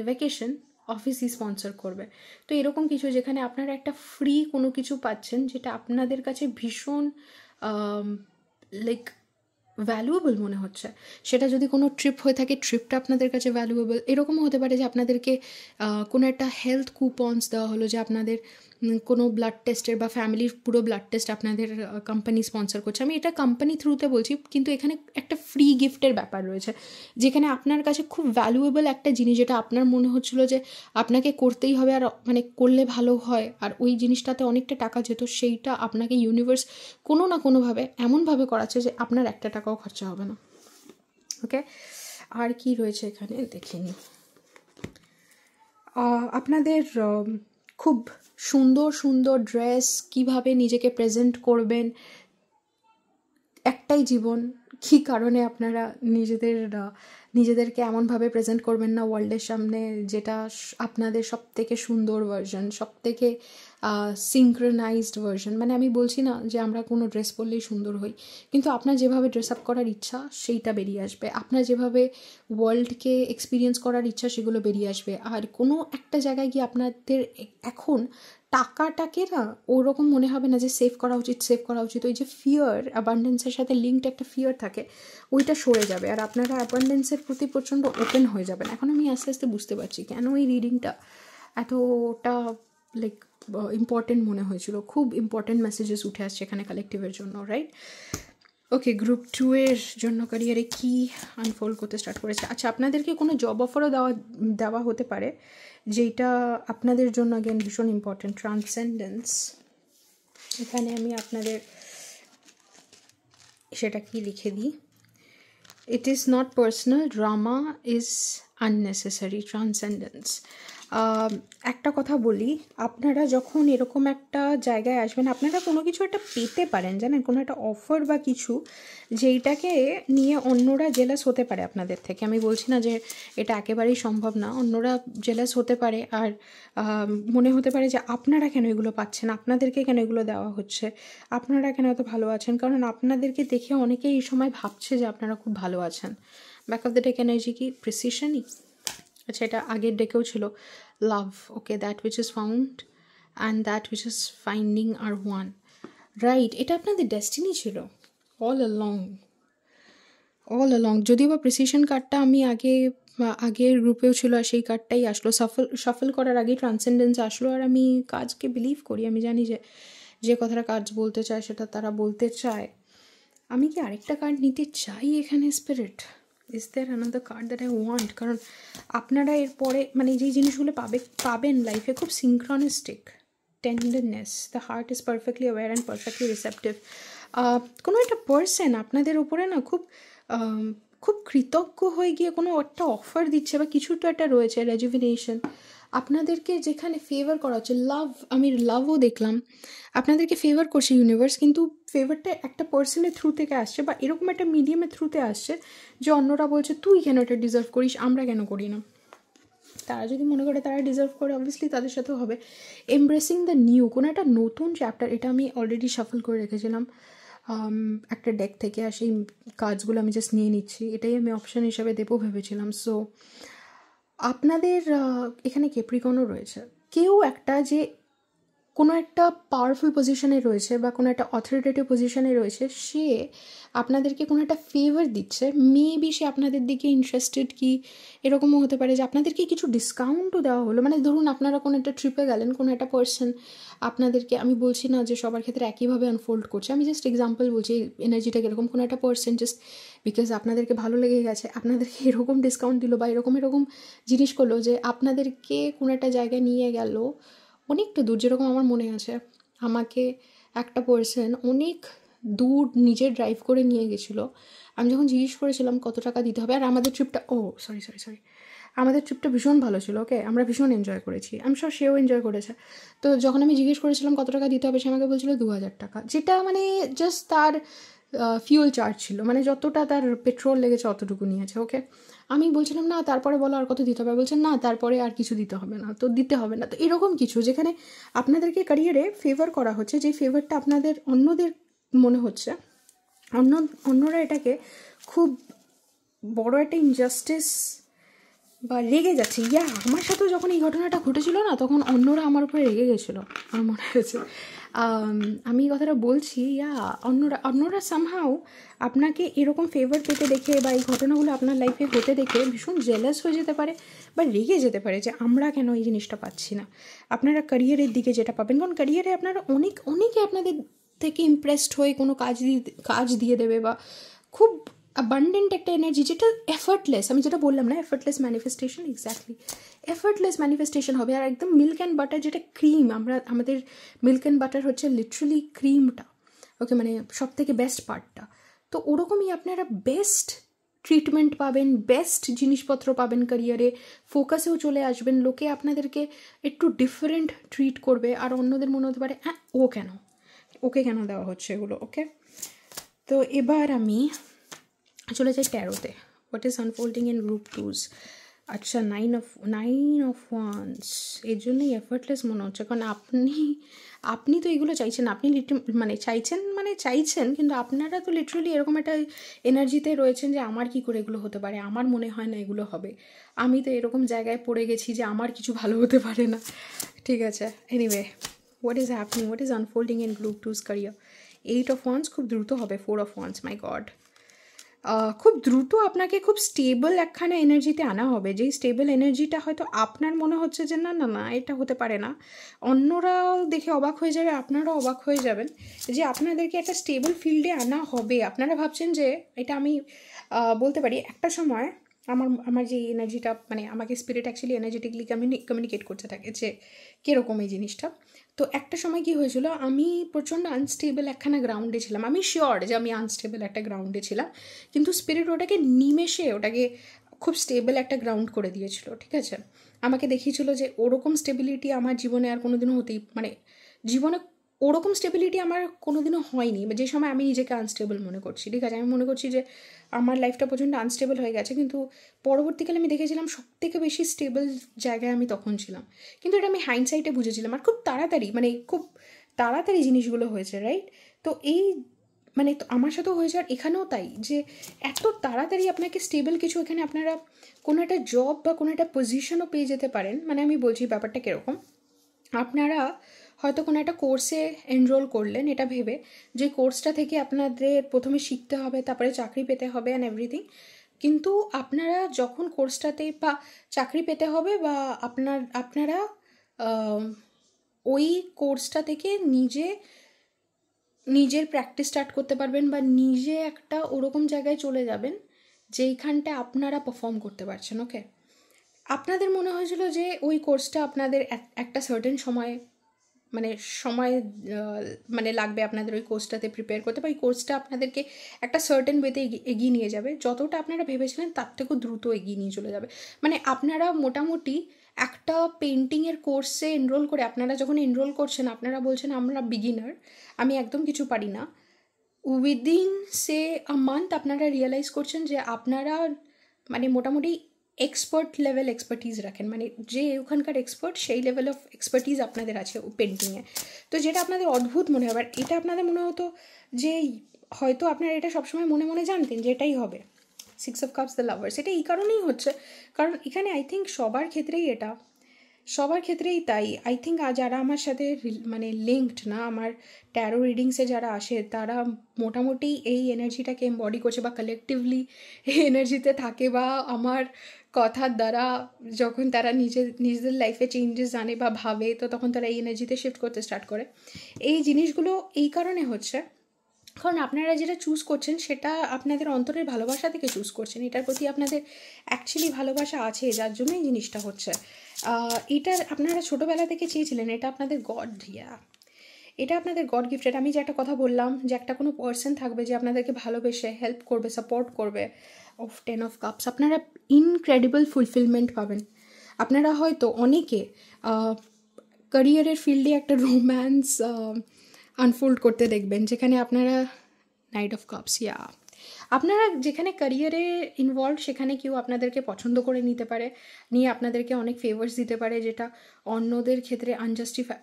[SPEAKER 1] ভ্যাকেশন অফিসই স্পন্সর করবে। তো এরকম কিছু যেখানে আপনারা একটা ফ্রি কোনো কিছু পাচ্ছেন যেটা আপনাদের কাছে ভীষণ লাইক ভ্যালুয়েবল মনে হচ্ছে। সেটা যদি কোনো ট্রিপ হয়ে থাকে, ট্রিপটা আপনাদের কাছে ভ্যালুয়েবল। এরকমও হতে পারে যে আপনাদেরকে কোনো একটা হেলথ কুপনস দেওয়া হলো, যে আপনাদের কোনো ব্লাড টেস্টের বা ফ্যামিলির পুরো ব্লাড টেস্ট আপনাদের কোম্পানি স্পন্সর করছে। আমি এটা কোম্পানি থ্রুতে বলছি, কিন্তু এখানে একটা ফ্রি গিফটের ব্যাপার রয়েছে, যেখানে আপনার কাছে খুব ভ্যালুয়েবল একটা জিনিস, যেটা আপনার মনে হচ্ছিলো যে আপনাকে করতেই হবে আর মানে করলে ভালো হয়, আর ওই জিনিসটাতে অনেকটা টাকা যেত, সেইটা আপনাকে ইউনিভার্স কোনো না কোনোভাবে এমনভাবে করাচ্ছে যে আপনার একটা টাকাও খরচা হবে না। ওকে, আর কি রয়েছে এখানে দেখিনি। আপনাদের খুব সুন্দর সুন্দর ড্রেস, কিভাবে নিজেকে প্রেজেন্ট করবেন, একটাই জীবন, কী কারণে আপনারা নিজেদেরকে এমনভাবে প্রেজেন্ট করবেন না ওয়ার্ল্ডের সামনে যেটা আপনাদের সব থেকে সুন্দর ভার্সন, সব থেকে সিঙ্ক্রোনাইজড ভার্সন। মানে আমি বলছি না যে আমরা কোনো ড্রেস পরলেই সুন্দর হই, কিন্তু আপনার যেভাবে ড্রেস আপ করার ইচ্ছা সেইটা বেরিয়ে আসবে, আপনার যেভাবে ওয়ার্ল্ডকে এক্সপিরিয়েন্স করার ইচ্ছা সেগুলো বেরিয়ে আসবে। আর কোনো একটা জায়গায় গিয়ে আপনাদের এখন টাকাটাকে না ওরকম মনে হবে না যে সেভ করা উচিত। ওই যে ফিয়ার, অ্যাবান্ডেন্সের সাথে লিঙ্কড একটা ফিয়ার থাকে, ওইটা সরে যাবে, আর আপনারা অ্যাবান্ডেন্সের প্রতি প্রচণ্ড ওপেন হয়ে যাবেন। এখন আমি আস্তে আস্তে বুঝতে পারছি কেন এই রিডিংটা এতটা লাইক ইম্পর্টেন্ট মনে হয়েছিল। খুব ইম্পর্টেন্ট মেসেজেস উঠে আসছে এখানে কালেকটিভের জন্য, রাইট? ওকে, গ্রুপ 2 এর জন্য ক্যারিয়ারে কি আনফোল্ড করতে স্টার্ট করেছে। আচ্ছা, আপনাদেরকে কোনো জব অফারও দেওয়া হতে পারে, যেটা আপনাদের জন্য অ্যাগেন ভীষণ ইম্পর্টেন্ট। ট্রান্সেন্ডেন্স, এখানে আমি আপনাদের সেটা কি লিখে দিই। It is not personal, drama is unnecessary. Transcendence, একটা কথা বলি, আপনারা যখন এরকম একটা জায়গায় আসবেন, আপনারা কোনো কিছু একটা পেতে পারেন, জানেন, কোনো একটা অফার বা কিছু, যেইটাকে নিয়ে অন্যরা জেলাস হতে পারে আপনাদের থেকে। আমি বলছি না যে এটা একেবারেই সম্ভব না, অন্যরা জেলাস হতে পারে, আর মনে হতে পারে যে আপনারা কেন এগুলো পাচ্ছেন, আপনাদেরকে কেন এগুলো দেওয়া হচ্ছে, আপনারা কেন এত ভালো আছেন, কারণ আপনাদেরকে দেখে অনেকেই এই সময় ভাবছে যে আপনারা খুব ভালো আছেন। Back of the deck energy কি প্রিসিশনই। আচ্ছা, এটা আগের ডেকেও ছিল love. Okay, that which is found and that which is finding আর ওয়ান, রাইট? এটা আপনাদের ডেস্টিনি ছিল অল অলং। যদিও বা প্রিসিশন কার্ডটা আমি আগের গ্রুপেও ছিল, আর সেই কার্ডটাই আসলো সফল করার আগেই ট্রান্সেন্ডেন্স আসলো। আর আমি কাজকে বিলিভ করি, আমি জানি যে কথাটা কাজ বলতে চায় সেটা তারা বলতে চায়। আমি কি আরেকটা কার্ড নিতে চাই এখানে? Spirit, is there another card that I want? কারণ আপনারা এরপরে মানে যেই জিনিসগুলো পাবেন লাইফে, খুব synchronistic tenderness, the heart is perfectly aware and perfectly receptive. কোনো একটা পার্সন আপনাদের উপরে না খুব কৃতজ্ঞ হয়ে গিয়ে কোনো একটা অফার দিচ্ছে, বা কিছু তো একটা রয়েছে, রেজুভিনেশন। আপনাদেরকে যেখানে ফেভার করা হচ্ছে, আমি লাভও দেখলাম, আপনাদেরকে ফেভার করছে ইউনিভার্স, কিন্তু ফেভারটা একটা পার্সনের থ্রু থেকে আসছে বা এরকম একটা মিডিয়ামের থ্রুতে আসছে যে অন্যরা বলছে তুই কেন এটা ডিজার্ভ করিস, আমরা কেন করি না। তারা যদি মনে করে তারা ডিজার্ভ করে, অবভিয়াসলি তাদের সাথেও হবে। এমব্রেসিং দ্য নিউ, কোনো একটা নতুন চ্যাপ্টার, এটা আমি অলরেডি শাফল করে রেখেছিলাম একটা ডেক থেকে, আর সেই কাজগুলো আমি জাস্ট নিয়ে নিচ্ছি, এটাই আমি অপশান হিসাবে দেবো ভেবেছিলাম। সো আপনাদের এখানে ক্যাপ্রিকনও রয়েছে, কেউ একটা যে কোনো একটা পাওয়ারফুল পজিশনে রয়েছে বা কোনো একটা অথরিটেটিভ পজিশনে রয়েছে, সে আপনাদেরকে কোনো একটা ফেভার দিচ্ছে, মেবি সে আপনাদের দিকে ইন্টারেস্টেড, কি এরকমও হতে পারে যে আপনাদেরকে কিছু ডিসকাউন্টও দেওয়া হলো। মানে ধরুন আপনারা কোনো একটা ট্রিপে গেলেন, কোনো একটা পার্সন আপনাদেরকে, আমি বলছি না যে সবার ক্ষেত্রে একইভাবে আনফোল্ড করছে, আমি জাস্ট এক্সাম্পল বলছি এনার্জিটা কীরকম, কোনো একটা পার্সন জাস্ট বিকজ আপনাদেরকে ভালো লেগে গেছে আপনাদেরকে এরকম ডিসকাউন্ট দিল বা এরকম জিনিস করলো যে আপনাদেরকে কোনো একটা জায়গায় নিয়ে গেল অনেকটা দূর। যেরকম আমার মনে আছে, আমাকে একটা পার্সন অনেক দূর নিজে ড্রাইভ করে নিয়ে গেছিলো। আমি যখন জিজ্ঞেস করেছিলাম কত টাকা দিতে হবে, আর আমাদের ট্রিপটা সরি আমাদের ট্রিপটা ভীষণ ভালো ছিল, ওকে, আমরা ভীষণ এনজয় করেছি, আমি সব সেও এনজয় করেছে। তো যখন আমি জিজ্ঞেস করেছিলাম কত টাকা দিতে হবে, সে আমাকে বলছিল 2000 টাকা, যেটা মানে জাস্ট তার ফিউল চার্জ ছিল, মানে যতটা তার পেট্রোল লেগেছে অতটুকু নিয়েছে, ওকে। আমি বলছিলাম না তারপরে বলো আর কত দিতে হবে, বলছেন না তারপরে আর কিছু দিতে হবে না, তো দিতে হবে না। তো এরকম কিছু যেখানে আপনাদেরকে ক্যারিয়ারে ফেভার করা হচ্ছে, যে ফেভারটা আপনাদের অন্যদের মনে হচ্ছে, অন্যরা এটাকে খুব বড় একটা ইনজাস্টিস বা রেগে যাচ্ছে। আমার সাথেও যখন এই ঘটনাটা ঘটেছিল না, তখন অন্যরা আমার উপরে রেগে গেছিলো, আমার মনে হয়েছে। আমি এই কথাটা বলছি, অন্যরা সামহাও আপনাকে এরকম ফেভার পেতে দেখে বা এই ঘটনাগুলো আপনার লাইফে হতে দেখে ভীষণ জেলাস হয়ে যেতে পারে বা রেগে যেতে পারে যে আমরা কেন এই জিনিসটা পাচ্ছি না। আপনারা ক্যারিয়ারের দিকে যেটা পাবেন, কারণ ক্যারিয়ারে আপনারা অনেকে আপনাদের থেকে ইমপ্রেসড হয়ে কোনো কাজ দিয়ে দেবে বা খুব অ্যাবান্ডেন্ট একটা এনার্জি, যেটা এফর্টলেস, আমি যেটা বললাম না, এফর্টলেস ম্যানিফেস্টেশন, এক্স্যাক্টলি এফর্টলেস ম্যানিফেস্টেশন হবে। আর একদম মিল্ক অ্যান্ড বাটার, যেটা ক্রিম, আমাদের মিল্ক অ্যান্ড বাটার হচ্ছে লিটারালি ক্রিমটা, ওকে, মানে সব থেকে বেস্ট পার্টটা। তো ওরকমই আপনারা বেস্ট ট্রিটমেন্ট পাবেন, বেস্ট জিনিসপত্র পাবেন ক্যারিয়ারে, ফোকাসেও চলে আসবেন, লোকে আপনাদেরকে একটু ডিফারেন্ট ট্রিট করবে, আর অন্যদের মনে হতে পারে হ্যাঁ ওকে কেন দেওয়া হচ্ছে এগুলো, ওকে। তো এবার আমি চলে যাই ট্যারোতে, what is unfolding in group two's. আচ্ছা, 9 of Wands, এর জন্যই এফর্টলেস মনে হচ্ছে, কারণ আপনি তো এগুলো চাইছেন, আপনি চাইছেন, কিন্তু আপনারা তো লিটারালি এরকম একটা এনার্জিতে রয়েছেন যে আমার কি করে এগুলো হতে পারে, আমার মনে হয় না এগুলো হবে, আমি তো এরকম জায়গায় পড়ে গেছি যে আমার কিছু ভালো হতে পারে না। ঠিক আছে, anyway, what is happening, what is unfolding in group টুজ career. 8 of Wands খুব দ্রুত হবে, 4 of Wands, মাই গড, খুব দ্রুত আপনাকে খুব স্টেবল একখানা এনার্জিতে আনা হবে, যেই স্টেবল এনার্জিটা হয়তো আপনার মনে হচ্ছে যে না না না এটা হতে পারে না, অন্যরাও দেখে অবাক হয়ে যাবে, আপনারাও অবাক হয়ে যাবেন যে আপনাদেরকে একটা স্টেবল ফিল্ডে আনা হবে। আপনারা ভাবছেন যে এটা আমি বলতে পারি, একটা সময় আমার যে এনার্জিটা, মানে আমাকে স্পিরিট অ্যাকচুয়ালি এনার্জেটিকলি কমিউনিকেট করতে থাকে যে কীরকম এই জিনিসটা। তো একটা সময় কি হয়েছিল, আমি প্রচণ্ড আনস্টেবল একখানা গ্রাউন্ডে ছিলাম, আমি শিওর যে আমি আনস্টেবল একটা গ্রাউন্ডে ছিলাম, কিন্তু স্পিরিট ওটাকে নিমেষে ওটাকে খুব স্টেবল একটা গ্রাউন্ড করে দিয়েছিল, ঠিক আছে। আমাকে দেখিয়েছিল যে ওরকম স্টেবিলিটি আমার জীবনে আর কোনোদিনও জীবনে ওরকম স্টেবিলিটি আমার কোনোদিনও হয়নি, যে সময় আমি নিজেকে আনস্টেবল মনে করছি, ঠিক আছে। আমি মনে করছি যে আমার লাইফটা প্রচণ্ড আনস্টেবল হয়ে গেছে, কিন্তু পরবর্তীকালে আমি দেখেছিলাম সবথেকে বেশি স্টেবল জায়গায় আমি তখন ছিলাম, কিন্তু এটা আমি হাইন্ডসাইটে বুঝেছিলাম, আর খুব তাড়াতাড়ি জিনিসগুলো হয়েছে, রাইট। তো এই মানে আমার সাথেও হয়েছে, আর এখানেও তাই, যে এত তাড়াতাড়ি আপনাকে স্টেবল কিছু, এখানে আপনারা কোনো একটা জব বা কোনো একটা পজিশনও পেয়ে যেতে পারেন। মানে আমি বলছি ব্যাপারটা কীরকম, আপনারা হয়তো কোনো একটা কোর্সে এনরোল করলেন এটা ভেবে যে কোর্সটা থেকে আপনাদের প্রথমে শিখতে হবে, তারপরে চাকরি পেতে হবে অ্যান্ড এভরিথিং, কিন্তু আপনারা যখন কোর্সটাতে বা চাকরি পেতে হবে বা আপনারা ওই কোর্সটা থেকে নিজের প্র্যাকটিস স্টার্ট করতে পারবেন বা নিজে একটা ওরকম জায়গায় চলে যাবেন যেইখানটা আপনারা পারফর্ম করতে পারছেন, ওকে। আপনাদের মনে হয়েছিল যে ওই কোর্সটা আপনাদের একটা সার্টেন সময় মানে লাগবে আপনাদের ওই কোর্সটাতে প্রিপেয়ার করতে, বা ওই কোর্সটা আপনাদেরকে একটা সার্টেন ওয়েতে এগিয়ে নিয়ে যাবে, যতটা আপনারা ভেবেছিলেন তার থেকেও দ্রুত এগিয়ে নিয়ে চলে যাবে। মানে আপনারা মোটামুটি একটা পেন্টিংয়ের কোর্সে এনরোল করে আপনারা যখন এনরোল করছেন, আপনারা বলছেন আমরা বিগিনার, আমি একদম কিছু পারি না। উইদিন সে আ মান্থ আপনারা রিয়েলাইজ করছেন যে আপনারা মানে মোটামুটি এক্সপার্ট লেভেল এক্সপার্টিজ রাখেন, মানে যে ওখানকার এক্সপার্ট সেই লেভেল অফ এক্সপার্টিজ আপনাদের আছে পেন্টিংয়ে। তো যেটা আপনাদের অদ্ভুত মনে হবে, আর এটা আপনাদের মনে হতো যে হয়তো আপনারা এটা সবসময় মনে মনে জানতেন যে এটাই হবে। 6 অফ কাপস দ্য লাভার্স, এটা এই কারণেই হচ্ছে কারণ এখানে আই থিঙ্ক সবার ক্ষেত্রেই তাই। আই থিঙ্ক যারা আমার সাথে মানে লিঙ্কড না, আমার ট্যারো রিডিংসে যারা আসে তারা মোটামুটি এই এনার্জিটাকে এমবডি করছে বা কালেকটিভলি এই এনার্জিতে থাকে, বা আমার কথার দ্বারা যখন তারা নিজেদের লাইফে চেঞ্জেস আনে বা ভাবে, তো তখন তারা এই এনার্জিতে শিফট করতে স্টার্ট করে। এই জিনিসগুলো এই কারণে হচ্ছে কারণ আপনারা যেটা চুজ করছেন সেটা আপনাদের অন্তরের ভালোবাসা থেকে চুজ করছেন, এটার প্রতি আপনাদের অ্যাকচুয়ালি ভালোবাসা আছে, যার জন্য এই জিনিসটা হচ্ছে। এটা আপনারা ছোটোবেলা থেকে চেয়েছিলেন, এটা আপনাদের এটা আপনাদের গড গিফটেড। আমি যে একটা কথা বললাম যে একটা কোনো পার্সন থাকবে যে আপনাদেরকে ভালোবেসে হেল্প করবে, সাপোর্ট করবে। 10 অফ কাপস, আপনারা ইনক্রেডিবল ফুলফিলমেন্ট পাবেন। আপনারা হয়তো অনেকে ক্যারিয়ারের ফিল্ডে একটা রোম্যান্স আনফোল্ড করতে দেখবেন, যেখানে আপনারা নাইট অফ কাপস, আপনারা যেখানে ক্যারিয়ারে ইনভলভ সেখানে কেউ আপনাদেরকে পছন্দ করে নিয়ে আপনাদেরকে অনেক ফেভার্স দিতে পারে, যেটা অন্যদের ক্ষেত্রে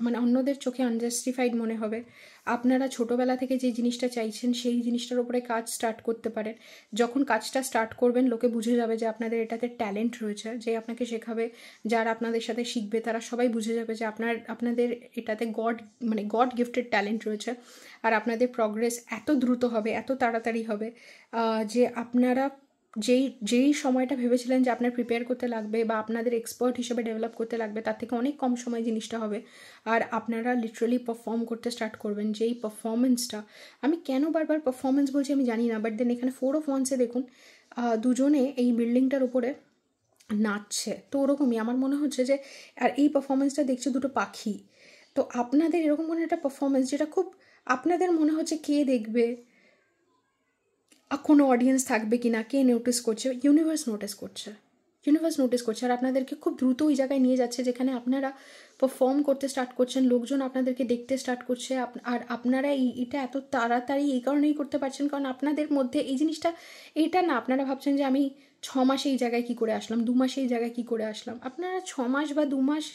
[SPEAKER 1] মানে অন্যদের চোখে আনজাস্টিফাইড মনে হবে। আপনারা ছোটোবেলা থেকে যে জিনিসটা চাইছেন সেই জিনিসটার উপরে কাজ স্টার্ট করতে পারেন। যখন কাজটা স্টার্ট করবেন লোকে বুঝে যাবে যে আপনাদের এটাতে ট্যালেন্ট রয়েছে, যে আপনাকে শেখাবে, যারা আপনাদের সাথে শিখবে তারা সবাই বুঝে যাবে যে আপনাদের এটাতে গড গিফটেড ট্যালেন্ট রয়েছে। আর আপনাদের প্রগ্রেস এত দ্রুত হবে, এত তাড়াতাড়ি হবে যে আপনারা যেই সময়টা ভেবেছিলেন যে আপনার প্রিপেয়ার করতে লাগবে বা আপনাদের এক্সপার্ট হিসেবে ডেভেলপ করতে লাগবে, তার থেকে অনেক কম সময় জিনিসটা হবে। আর আপনারা লিটারালি পারফর্ম করতে স্টার্ট করবেন, যেই পারফরমেন্সটা, আমি কেন বারবার পারফরমেন্স বলছি আমি জানি না, বাট দেন এখানে 4 অফ ওয়ান্সে দেখুন দুজনে এই বিল্ডিংটার উপরে নাচছে। তো ওরকমই আমার মনে হচ্ছে যে, আর এই পারফরমেন্সটা দেখছে দুটো পাখি। তো আপনাদের এরকম কোনো একটা পারফরমেন্স যেটা খুব আপনাদের মনে হচ্ছে কে দেখবে, কোনো অডিয়েন্স থাকবে কি না, কে নোটিস করছে, ইউনিভার্স নোটিস করছে আর আপনাদেরকে খুব দ্রুত ওই জায়গায় নিয়ে যাচ্ছে যেখানে আপনারা পারফর্ম করতে স্টার্ট করছেন, লোকজন আপনাদেরকে দেখতে স্টার্ট করছে। আর আপনারা এটা এত তাড়াতাড়ি এই কারণেই করতে পারছেন কারণ আপনাদের মধ্যে এই জিনিসটা, এইটা না আপনারা ভাবছেন যে আমি 6 মাসে এই জায়গায় কী করে আসলাম, 2 মাসে এই জায়গায় কী করে আসলাম। আপনারা 6 মাস বা 2 মাস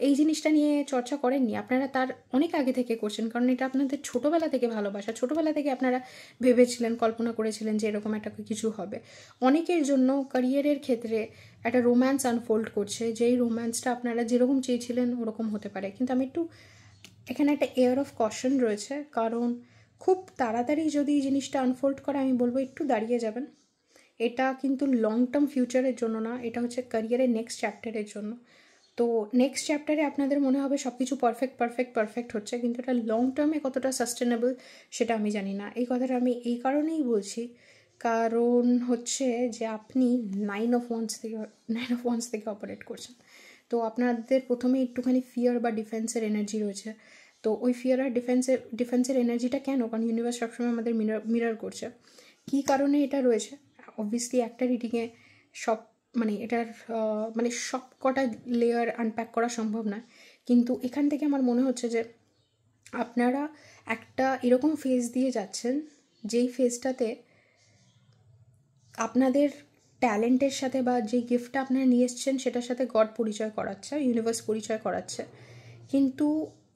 [SPEAKER 1] এই জিনিসটা নিয়ে চর্চা করেননি, আপনারা তার অনেক আগে থেকে করছেন, কারণ এটা আপনাদের ছোটোবেলা থেকে ভালোবাসা। ছোটোবেলা থেকে আপনারা ভেবেছিলেন, কল্পনা করেছিলেন যে এরকম একটা কিছু হবে। অনেকের জন্য ক্যারিয়ারের ক্ষেত্রে একটা রোম্যান্স আনফোল্ড করছে, যেই রোম্যান্সটা আপনারা যেরকম চেয়েছিলেন ওরকম হতে পারে। কিন্তু আমি একটু এখানে একটা এয়ার অফ কশন রয়েছে, কারণ খুব তাড়াতাড়ি যদি এই জিনিসটা আনফোল্ড করে আমি বলবো একটু দাঁড়িয়ে যাবেন। এটা কিন্তু লং টার্ম ফিউচারের জন্য না, এটা হচ্ছে ক্যারিয়ারের নেক্সট চ্যাপ্টারের জন্য। তো নেক্সট চ্যাপ্টারে আপনাদের মনে হবে সব কিছু পারফেক্ট হচ্ছে, কিন্তু এটা লং টার্মে কতটা সাস্টেনেবল সেটা আমি জানি না। এই কথাটা আমি এই কারণেই বলছি কারণ হচ্ছে যে আপনি 9 অফ ওয়ান্স থেকে অপারেট করছেন। তো আপনাদের প্রথমে একটুখানি ফিয়ার বা ডিফেন্সের এনার্জি রয়েছে। তো ওই ফিয়ার আর ডিফেন্সের এনার্জিটা কেন, কারণ ইউনিভার্স সবসময় আমাদের মিরর করছে। কী কারণে এটা রয়েছে, অবভিয়াসলি একটা রিডিংয়ে এটার সব কটা লেয়ার আনপ্যাক করা সম্ভব নয়, কিন্তু এখান থেকে আমার মনে হচ্ছে যে আপনারা একটা এরকম ফেজ দিয়ে যাচ্ছেন যেই ফেজটাতে আপনাদের ট্যালেন্টের সাথে বা যে গিফটটা আপনারা নিয়ে এসছেন সেটার সাথে গড পরিচয় করাচ্ছে, ইউনিভার্স পরিচয় করাচ্ছে। কিন্তু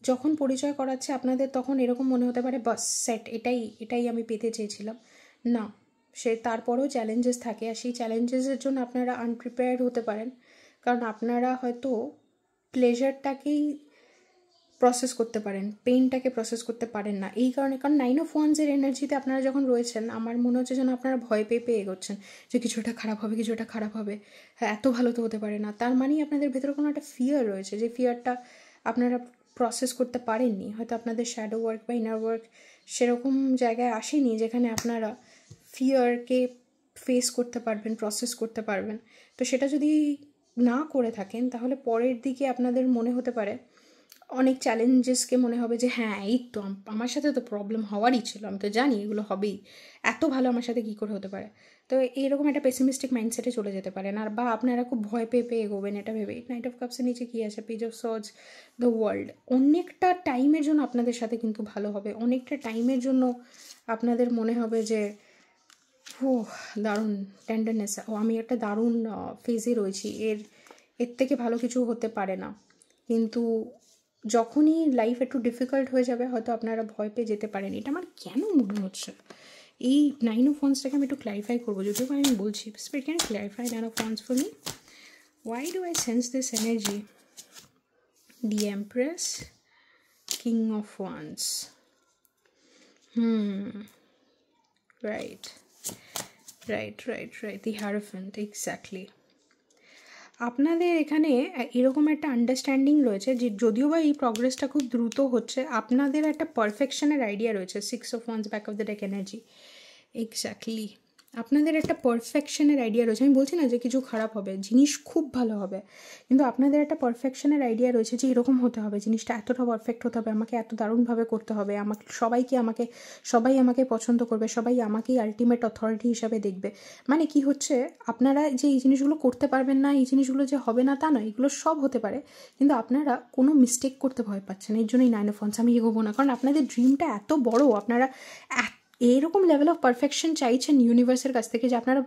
[SPEAKER 1] যখন পরিচয় করাচ্ছে আপনাদের তখন এরকম মনে হতে পারে বাস সেট, এটাই আমি পেতে চেয়েছিলাম। না, তারপরেও চ্যালেঞ্জেস থাকে, আর সেই চ্যালেঞ্জেসের জন্য আপনারা আনপ্রিপেয়ার্ড হতে পারেন, কারণ আপনারা হয়তো প্লেজারটাকেই প্রসেস করতে পারেন, পেইনটাকে প্রসেস করতে পারেন না। এই কারণে, কারণ 9 অফ ওয়ান্সের এনার্জিতে আপনারা যখন রয়েছেন আমার মনে হচ্ছে যেন আপনারা ভয় পেয়ে এগোচ্ছেন যে কিছু একটা খারাপ হবে, হ্যাঁ এত ভালো তো হতে পারে না। তার মানেই আপনাদের ভেতরে কোনো একটা ফিয়ার রয়েছে, যে ফিয়ারটা আপনারা প্রসেস করতে পারেননি। হয়তো আপনাদের শ্যাডো ওয়ার্ক বা ইনার ওয়ার্ক সেরকম জায়গায় আসেনি যেখানে আপনারা ফিয়ারকে ফেস করতে পারবেন, প্রসেস করতে পারবেন। তো সেটা যদি না করে থাকেন তাহলে পরের দিকে আপনাদের মনে হতে পারে অনেক চ্যালেঞ্জেসকে মনে হবে যে হ্যাঁ এই তো আমার সাথে তো প্রবলেম হওয়ারই ছিল, আমি তো জানি এগুলো হবেই, এত ভালো আমার সাথে কী করে হতে পারে। তো এইরকম একটা পেসিমিস্টিক মাইন্ডসেটে চলে যেতে পারেন। আর বা আপনারা খুব ভয় পেয়ে পেয়ে এগোবেন এটা ভেবে। নাইট অফ কাপসের নিচে কী আছে, page of swords, the world. অনেকটা টাইমের জন্য আপনাদের সাথে কিন্তু ভালো হবে, অনেকটা টাইমের জন্য আপনাদের মনে হবে যে ও দারুণ টেন্ডারনেস, ও আমি একটা দারুণ ফেজে রয়েছি, এর থেকে ভালো কিছু হতে পারে না। কিন্তু যখনই লাইফ একটু ডিফিকাল্ট হয়ে যাবে হয়তো আপনারা ভয় পেয়ে যেতে পারেন। এটা আমার কেন মনে হচ্ছে, এই 9 of Wandsটাকে আমি একটু ক্ল্যারিফাই করবো, যদিও আমি বলছি spirit can clarify 9 of Wands for me. Why do I sense this energy? The Empress, King of Wands. Right. The Hierophant, exactly. আপনাদের এখানে এরকম একটা আন্ডারস্ট্যান্ডিং রয়েছে যে যদিও বা এই প্রগ্রেসটা খুব দ্রুত হচ্ছে, আপনাদের একটা পারফেকশনের আইডিয়া রয়েছে। 6 of Wands back of the deck energy, exactly. আপনাদের একটা পারফেকশনের আইডিয়া রয়েছে। আমি বলছি না যে কিছু খারাপ হবে, জিনিস খুব ভালো হবে, কিন্তু আপনাদের একটা পারফেকশনের আইডিয়া রয়েছে যে এরকম হতে হবে, জিনিসটা এতটা পারফেক্ট হতে হবে, আমাকে এত দারুণভাবে করতে হবে, সবাই আমাকে পছন্দ করবে, সবাই আমাকেই আলটিমেট অথরিটি হিসাবে দেখবে। মানে কি হচ্ছে, আপনারা যে এই জিনিসগুলো করতে পারবেন না, এই জিনিসগুলো যে হবে না তা নয়, এগুলো সব হতে পারে, কিন্তু আপনারা কোনো মিস্টেক করতে ভয় পাচ্ছেন। এর জন্যই 9 of Wands, আমি এগোবো না, কারণ আপনাদের ড্রিমটা এত বড়, আপনারা এরকম লেভেল অফ পারফেকশন চাইছেন ইউনিভার্সের কাছ থেকে যে আপনারা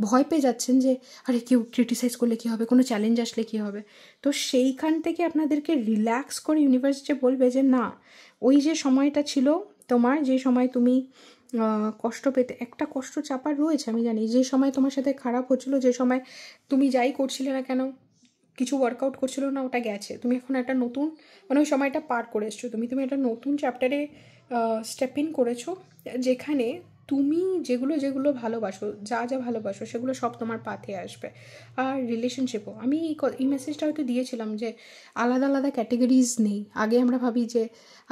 [SPEAKER 1] ভয় পেয়ে যাচ্ছেন যে আরে কেউ ক্রিটিসাইজ করলে কী হবে, কোনো চ্যালেঞ্জ আসলে কী হবে। তো সেইখান থেকে আপনাদেরকে রিল্যাক্স করে ইউনিভার্স যে বলবে যে না, ওই যে সময়টা ছিল তোমার, যে সময় তুমি কষ্ট পেতে, একটা কষ্ট চাপার রয়েছে আমি জানি, যে সময় তোমার সাথে খারাপ হচ্ছিলো, যে সময় তুমি যাই করছিলে না কেন কিছু ওয়ার্কআউট করছিল না, ওটা গেছে। তুমি এখন একটা নতুন, মানে ওই সময়টা পার করে এসছো, তুমি একটা নতুন চ্যাপ্টারে স্টেপ ইন করেছো, যেখানে তুমি যেগুলো ভালোবাসো, যা ভালোবাসো সেগুলো সব তোমার পাথে আসবে। আর রিলেশনশিপও, আমি এই মেসেজটা হয়তো দিয়েছিলাম যে আলাদা আলাদা ক্যাটেগরিজ নেই। আগে আমরা ভাবি যে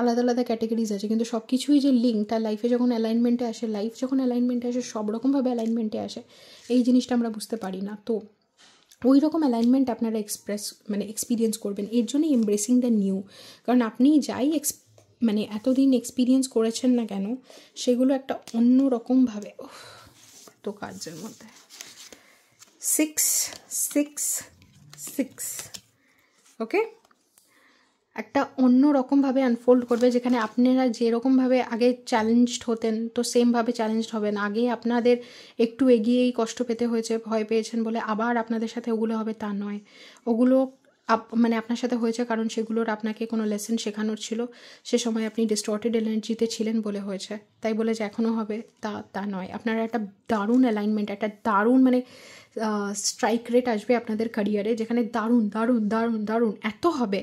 [SPEAKER 1] আলাদা আলাদা ক্যাটেগরিজ আছে, কিন্তু সব কিছুই যে লিঙ্ক, তার লাইফে যখন অ্যালাইনমেন্টে আসে, সব রকমভাবে অ্যালাইনমেন্টে আসে, এই জিনিসটা আমরা বুঝতে পারি না। তো ওই রকম অ্যালাইনমেন্ট আপনারা এক্সপিরিয়েন্স করবেন। এর জন্যই এমব্রেসিং দ্য নিউ, কারণ আপনি যাই এতদিন এক্সপিরিয়েন্স করেছেন না কেন, সেগুলো একটা অন্য রকমভাবে তো কাজের মধ্যে 6 ওকে, একটা অন্য রকমভাবে আনফোল্ড করবে, যেখানে আপনারা যেরকমভাবে আগে চ্যালেঞ্জড হতেন তো সেমভাবে চ্যালেঞ্জড হবেন। আগে আপনাদের একটু এগিয়েই কষ্ট পেতে হয়েছে, ভয় পেয়েছেন বলে আবার আপনাদের সাথে ওগুলো হবে তা নয়। ওগুলো আপনার সাথে হয়েছে কারণ সেগুলোর আপনাকে কোনো লেসন শেখানোর ছিল, সে সময় আপনি ডিস্টর্টেড এনার্জিতে ছিলেন বলে হয়েছে, তাই বলে যে এখনও হবে তা নয়। আপনারা একটা দারুণ অ্যালাইনমেন্ট, একটা দারুণ স্ট্রাইক রেট আসবে আপনাদের ক্যারিয়ারে, যেখানে দারুণ দারুণ দারুণ দারুণ এত হবে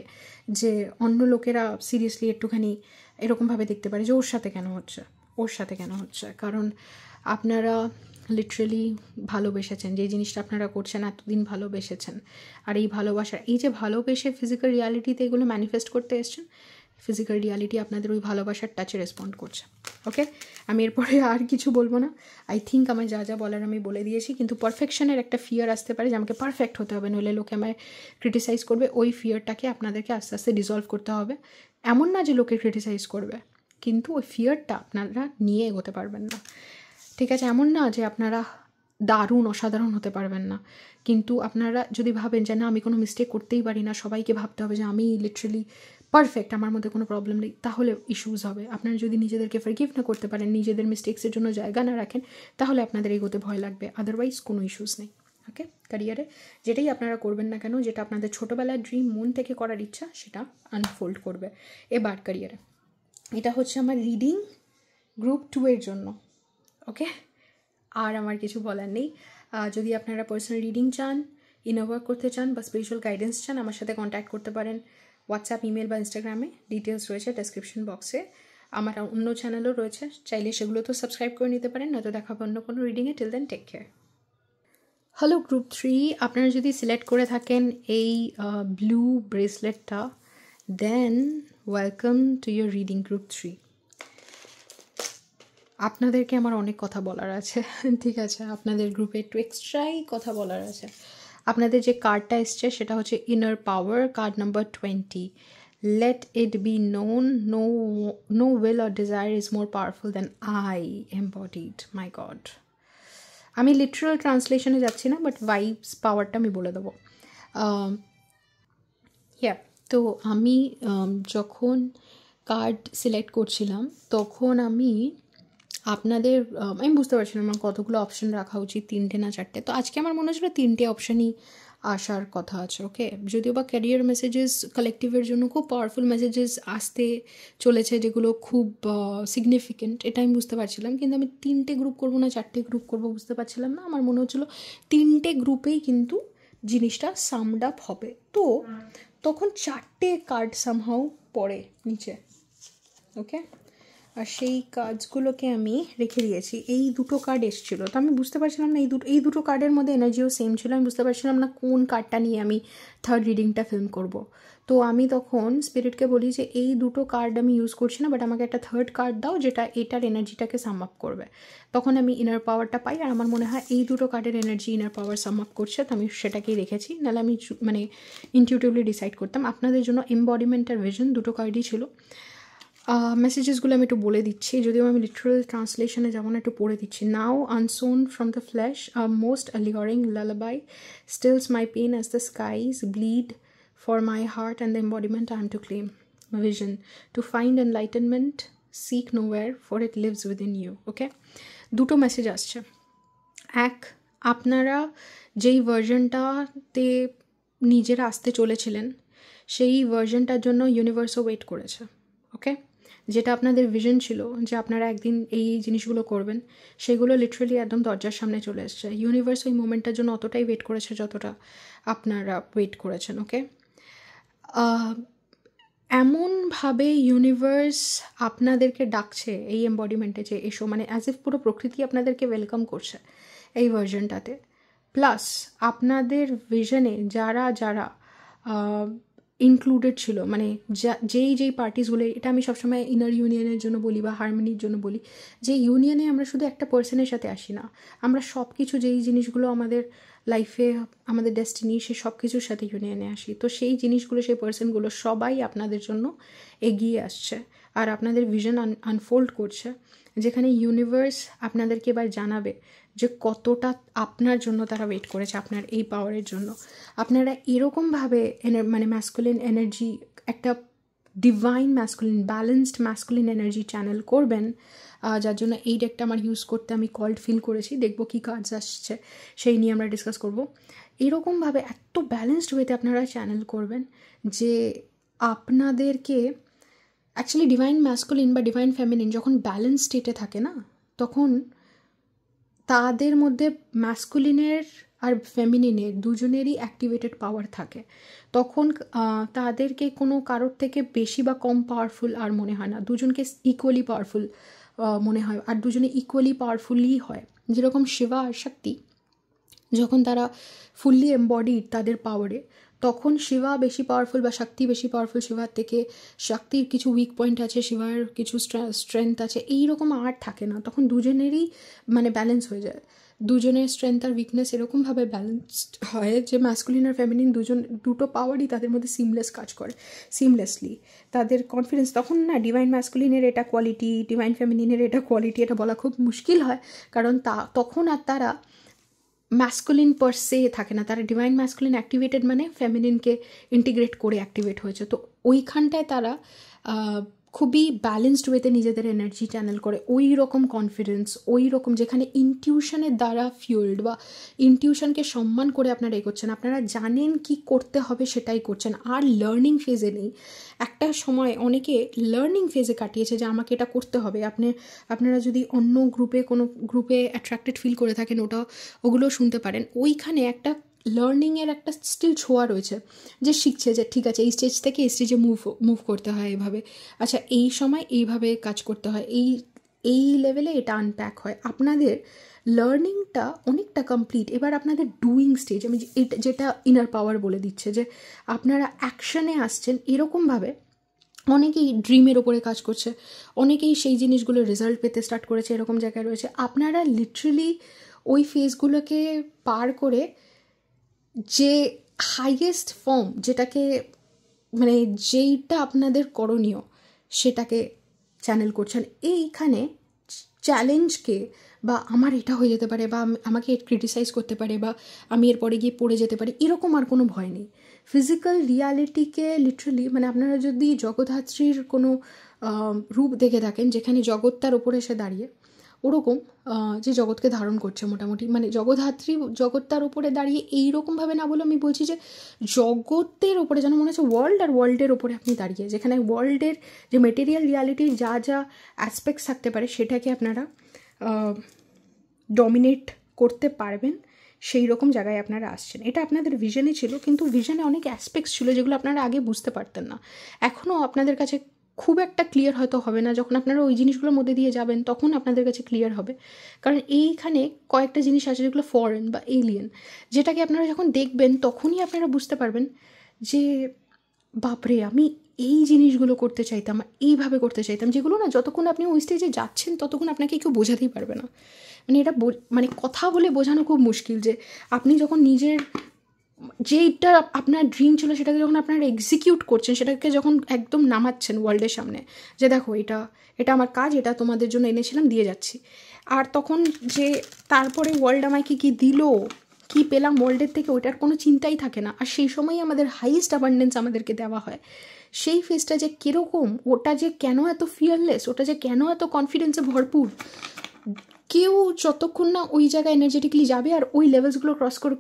[SPEAKER 1] যে অন্য লোকেরা সিরিয়াসলি একটুখানি এরকমভাবে দেখতে পারে যে ওর সাথে কেন হচ্ছে, কারণ আপনারা লিটারেলি ভালোবেসেছেন, যে জিনিসটা আপনারা করছেন এতদিন ভালোবেসেছেন। আর এই ভালোবাসার, এই যে ভালোবেসে ফিজিক্যাল রিয়ালিটিতে এগুলো ম্যানিফেস্ট করতে এসছেন, ফিজিক্যাল রিয়ালিটি আপনাদের ওই ভালোবাসার টাচে রেসপন্ড করছে। ওকে, আমি এরপরে আর কিছু বলবো না। আই থিঙ্ক আমার যা বলার আমি বলে দিয়েছি, কিন্তু পারফেকশনের একটা ফিয়ার আসতে পারে যে আমাকে পারফেক্ট হতে হবে, নইলে লোকে আমায় ক্রিটিসাইজ করবে। ওই ফিয়ারটাকে আপনাদেরকে আস্তে আস্তে ডিসলভ করতে হবে। এমন না যে লোকে ক্রিটিসাইজ করবে, কিন্তু ওই ফিয়ারটা আপনারা নিয়ে এগোতে পারবেন না, ঠিক আছে? এমন না যে আপনারা দারুণ অসাধারণ হতে পারবেন না, কিন্তু আপনারা যদি ভাবেন যে না আমি কোনো মিস্টেক করতেই পারি না, সবাইকে ভাবতে হবে যে আমি লিটারেলি পারফেক্ট, আমার মধ্যে কোনো প্রবলেম নেই, তাহলে ইস্যুস হবে। আপনারা যদি নিজেদেরকে ফরগিভ না করতে পারেন, নিজেদের মিস্টেক্সের জন্য জায়গা না রাখেন, তাহলে আপনাদের এগোতে ভয় লাগবে, আদারওয়াইজ কোনো ইস্যুস নেই। ওকে, ক্যারিয়ারে যেটাই আপনারা করবেন না কেন, যেটা আপনাদের ছোটোবেলার ড্রিম, মন থেকে করার ইচ্ছা, সেটা আনফোল্ড করবে এবার ক্যারিয়ারে। এটা হচ্ছে আমার রিডিং গ্রুপ 2 এর জন্য। ওকে, আর আমার কিছু বলার নেই। যদি আপনারা পার্সোনাল রিডিং চান, ইনার ওয়ার্ক করতে চান বা স্পিরিচুয়াল গাইডেন্স চান, আমার সাথে কন্ট্যাক্ট করতে পারেন হোয়াটসঅ্যাপ, ইমেল বা ইনস্টাগ্রামে। ডিটেলস রয়েছে ডেসক্রিপশন বক্সে। আমার অন্য চ্যানেলও রয়েছে, চাইলে সেগুলো তো সাবস্ক্রাইব করে নিতে পারেন, নয়তো দেখাবো অন্য কোনো রিডিংয়ে। Till then, take care. Hello group 3, আপনারা যদি সিলেক্ট করে থাকেন এই ব্লু ব্রেসলেটটা, then welcome to your reading group 3। আপনাদেরকে আমার অনেক কথা বলার আছে, ঠিক আছে? আপনাদের গ্রুপে একটু এক্সট্রাই কথা বলার আছে। আপনাদের যে কার্ডটা এসছে সেটা হচ্ছে inner power, card number 20। let it be known, no will or desire is more powerful than I embodied. My God, আমি লিটারাল ট্রান্সলেশনে যাচ্ছি না, বাট ভাইবস পাওয়ারটা আমি বলে দেবো। তো আমি যখন কার্ড সিলেক্ট করছিলাম তখন আমি বুঝতে পারছিলাম আমার কতগুলো অপশান রাখা উচিত, 3টে না 4টে। তো আজকে আমার মনে হচ্ছিল 3টে অপশানই আসার কথা আছে। ওকে, যদিও বা ক্যারিয়ার মেসেজেস কালেকটিভের জন্য খুব পাওয়ারফুল মেসেজেস আসতে চলেছে, যেগুলো খুব সিগনিফিকেন্ট, এটা আমি বুঝতে পারছিলাম। কিন্তু আমি 3টে গ্রুপ করবো না 4টে গ্রুপ করবো বুঝতে পারছিলাম না। আমার মনে হচ্ছিলো 3টে গ্রুপেই কিন্তু জিনিসটা সামড আপ হবে। তো তখন 4টে কার্ড সামহাউ পড়ে নিচে। ওকে, আর সেই কার্ডসগুলোকে আমি রেখে দিয়েছি। এই 2টো কার্ড এসেছিলো, তো আমি বুঝতে পারছিলাম না এই দুটো কার্ডের মধ্যে এনার্জিও সেম ছিল। আমি বুঝতে পারছিলাম না কোন কার্ডটা নিয়ে আমি থার্ড রিডিংটা ফিল্ম করব। তো আমি তখন স্পিরিটকে বলি যে এই 2টো কার্ড আমি ইউজ করছি না, বাট আমাকে একটা থার্ড কার্ড দাও যেটা এটার এনার্জিটাকে সাম আপ করবে। তখন আমি ইনার পাওয়ারটা পাই, আর আমার মনে হয় এই 2টো কার্ডের এনার্জি ইনার পাওয়ার সাম আপ করছে, তো আমি সেটাকেই রেখেছি। নাহলে আমি ইনটিউটিভলি ডিসাইড করতাম। আপনাদের জন্য এমবডিমেন্ট আর ভিশন 2টো কার্ডই ছিল। মেসেজেসগুলো আমি একটু বলে দিচ্ছি, যদিও আমি লিটারাল ট্রান্সলেশনে যেমন একটু পড়ে দিচ্ছি। Now unseen from the flash a most alluring lullaby stills my pain as the skies bleed for my heart and the embodiment I am to claim. Vision to find enlightenment, seek nowhere for it lives within you. Okay, 2টো message আসছে। এক, আপনারা যেই ভার্জনটাতে নিজেরা আসতে চলেছিলেন সেই ভার্জনটার জন্য ইউনিভার্সও wait করেছে। ওকে, যেটা আপনাদের ভিশন ছিল যে আপনারা একদিন এই জিনিসগুলো করবেন, সেগুলো লিটারালি একদম দরজার সামনে চলে এসছে। ইউনিভার্স ওই মোমেন্টটার জন্য অতটাই ওয়েট করেছে যতটা আপনারা ওয়েট করেছেন। ওকে, এমনভাবে ইউনিভার্স আপনাদেরকে ডাকছে এই এমবডিমেন্টে যে এসো, অ্যাজ ইফ পুরো প্রকৃতি আপনাদেরকে ওয়েলকাম করছে এই ভার্জনটাতে। প্লাস আপনাদের ভিশনে যারা যারা ইনক্লুডেড ছিল, যেই পার্টিসগুলো, এটা আমি সবসময় ইনার ইউনিয়নের জন্য বলি বা হারমোনির জন্য বলি, যে ইউনিয়নে আমরা শুধু একটা পার্সনের সাথে আসি না, আমরা সব কিছু যেই জিনিসগুলো আমাদের লাইফে আমাদের ডেস্টিনি, সে সব কিছুর সাথে ইউনিয়নে আসি। তো সেই জিনিসগুলো, সেই পার্সনগুলো সবাই আপনাদের জন্য এগিয়ে আসছে আর আপনাদের ভিশন আনফোল্ড করছে, যেখানে ইউনিভার্স আপনাদেরকে এবার জানাবে যে কতটা আপনার জন্য তারা ওয়েট করেছে, আপনার এই পাওয়ারের জন্য। আপনারা এরকমভাবে ম্যাসকুলিন এনার্জি, একটা divine masculine, balanced masculine energy channel করবেন, যার জন্য এই ডেকটা আমার ইউজ করতে আমি কল্ড ফিল করেছি। দেখবো কী কার্ডস আসছে, সেই নিয়ে আমরা ডিসকাস করব। এরকমভাবে এত ব্যালেন্সড ওয়েতে আপনারা চ্যানেল করবেন যে আপনাদেরকে অ্যাকচুয়ালি ডিভাইন ম্যাসকুলিন বা ডিভাইন ফেমিনিন যখন ব্যালেন্স স্টেটে থাকে না, তখন তাদের মধ্যে ম্যাসকুলিনের আর ফেমিনিনের দুজনেরই অ্যাক্টিভেটেড পাওয়ার থাকে। তখন তাদেরকে কোনো কারোর থেকে বেশি বা কম পাওয়ারফুল আর মনে হয় না, দুজনকে ইকুয়ালি পাওয়ারফুল মনে হয়, আর দুজনে ইকুয়ালি পাওয়ারফুলই হয়। যেরকম শিবা আর শক্তি, যখন তারা ফুললি এমবডিড তাদের পাওয়ারে, তখন শিবা বেশি পাওয়ারফুল বা শক্তি বেশি পাওয়ারফুল শিবার থেকে। শক্তির কিছু উইক পয়েন্ট আছে, শিবার কিছু স্ট্রেংথ আছে, এইরকম আর থাকে না। তখন দুজনেরই ব্যালেন্স হয়ে যায়, দুজনের স্ট্রেংথ আর উইকনেস এরকমভাবে ব্যালেন্সড হয় যে ম্যাসকুলিন আর ফেমিনিন দুটো পাওয়ারই তাদের মধ্যে সিমলেস কাজ করে, সিমলেসলি। তাদের কনফিডেন্স তখন না, ডিভাইন ম্যাসকুলিনের এটা কোয়ালিটি, ডিভাইন ফেমিনিনের এটা কোয়ালিটি, এটা বলা খুব মুশকিল হয়, কারণ তখন আর তারা ম্যাসকুলিন পার সে থাকে না, তারা ডিভাইন ম্যাসকুলিন অ্যাক্টিভেটেড ফেমিনিনকে ইন্টিগ্রেট করে অ্যাক্টিভেট হয়েছে। তো ওইখানটায় তারা খুবই ব্যালেন্সড ওয়েতে নিজেদের এনার্জি চ্যানেল করে, ওই রকম কনফিডেন্স, ওই রকম যেখানে ইনটিউশনের দ্বারা ফিউলড বা ইনটিউশনকে সম্মান করে আপনারা এগোচ্ছেন, আপনারা জানেন কি করতে হবে সেটাই করছেন, আর লার্নিং ফেজে নেই। একটা সময় অনেকে লার্নিং ফেজে কাটিয়েছে যে আমাকে এটা করতে হবে। আপনারা যদি অন্য কোনো গ্রুপে অ্যাট্রাক্টেড ফিল করে থাকেন, ওগুলো শুনতে পারেন। ওইখানে একটা লার্নিংয়ের একটা স্টিল ছোঁয়া রয়েছে, যে শিখছে যে ঠিক আছে এই স্টেজ থেকে এই স্টেজে মুভ করতে হয় এভাবে, আচ্ছা এই সময় এইভাবে কাজ করতে হয়, এই লেভেলে এটা আনপ্যাক হয়। আপনাদের লার্নিংটা অনেকটা কমপ্লিট, এবার আপনাদের ডুইং স্টেজ, আমি যেটা ইনার পাওয়ার বলে দিচ্ছে, যে আপনারা অ্যাকশনে আসছেন। এরকমভাবে অনেকেই ড্রিমের ওপরে কাজ করছে, অনেকেই সেই জিনিসগুলো রেজাল্ট পেতে স্টার্ট করেছে, এরকম জায়গায় রয়েছে। আপনারা লিটারেলি ওই ফেজগুলোকে পার করে যে হাইয়েস্ট ফর্ম, যেটাকে মানে যেইটা আপনাদের করণীয় সেটাকে চ্যানেল করছেন। এইখানে চ্যালেঞ্জকে বা আমার এটা হয়ে যেতে পারে বা আমাকে ক্রিটিসাইজ করতে পারে বা আমি এরপরে গিয়ে পড়ে যেতে পারি, এরকম আর কোনো ভয় নেই। ফিজিক্যাল রিয়ালিটিকে লিটারালি, মানে আপনারা যদি জগদ্ধাত্রীর কোনো রূপ দেখে থাকেন যেখানে জগৎ তার ওপরে এসে দাঁড়িয়ে, ওরকম যে জগৎকে ধারণ করছে মোটামুটি, মানে জগদ্ধাত্রী জগৎটার ওপরে দাঁড়িয়ে এইরকমভাবে না বলে আমি বলছি যে জগতের ওপরে যেন মনে হচ্ছে ওয়ার্ল্ড, আর ওয়ার্ল্ডের ওপরে আপনি দাঁড়িয়ে, যেখানে ওয়ার্ল্ডের যে মেটেরিয়াল রিয়ালিটির যা যা অ্যাসপেক্টস থাকতে পারে সেটাকে আপনারা ডমিনেট করতে পারবেন, সেই রকম জায়গায় আপনারা আসছেন। এটা আপনাদের ভিশনে ছিল, কিন্তু ভিশনে অনেক অ্যাসপেক্টস ছিল যেগুলো আপনারা আগে বুঝতে পারতেন না। এখনও আপনাদের কাছে খুব একটা ক্লিয়ার হয়তো হবে না, যখন আপনারা ওই জিনিসগুলোর মধ্যে দিয়ে যাবেন তখন আপনাদের কাছে ক্লিয়ার হবে। কারণ এইখানে কয়েকটা জিনিস আছে যেগুলো ফরেন বা এলিয়েন, যেটাকে আপনারা যখন দেখবেন তখনই আপনারা বুঝতে পারবেন যে বাপরে, আমি এই জিনিসগুলো করতে চাইতাম, এইভাবে করতে চাইতাম, যেগুলো না যতক্ষণ আপনি ওই স্টেজে যাচ্ছেন ততক্ষণ আপনাকে কেউ বোঝাতেই পারবে না। মানে এটা মানে কথা বলে বোঝানো খুব মুশকিল যে আপনি যখন নিজের যেইটা আপনার ড্রিম ছিল সেটাকে যখন আপনারা এক্সিকিউট করছেন, সেটাকে যখন একদম নামাচ্ছেন ওয়ার্ল্ডের সামনে যে দেখো এটা এটা আমার কাজ, এটা তোমাদের জন্য এনেছিলাম, দিয়ে যাচ্ছি, আর তখন যে তারপরে ওয়ার্ল্ড আমায় কী দিল, কী পেলাম ওয়ার্ল্ডের থেকে, ওইটার কোনো চিন্তাই থাকে না। আর সেই সময়ই আমাদের হাইয়েস্ট অ্যাবান্ডেন্স আমাদেরকে দেওয়া হয়। সেই ফেসটা যে কীরকম, ওটা যে কেন এত ফিয়ারলেস, ওটা যে কেন এত কনফিডেন্সে ভরপুর, কেউ যতক্ষণ না ওই জায়গায় এনার্জেটিকলি যাবে আর ওই লেভেলসগুলো ক্রস করে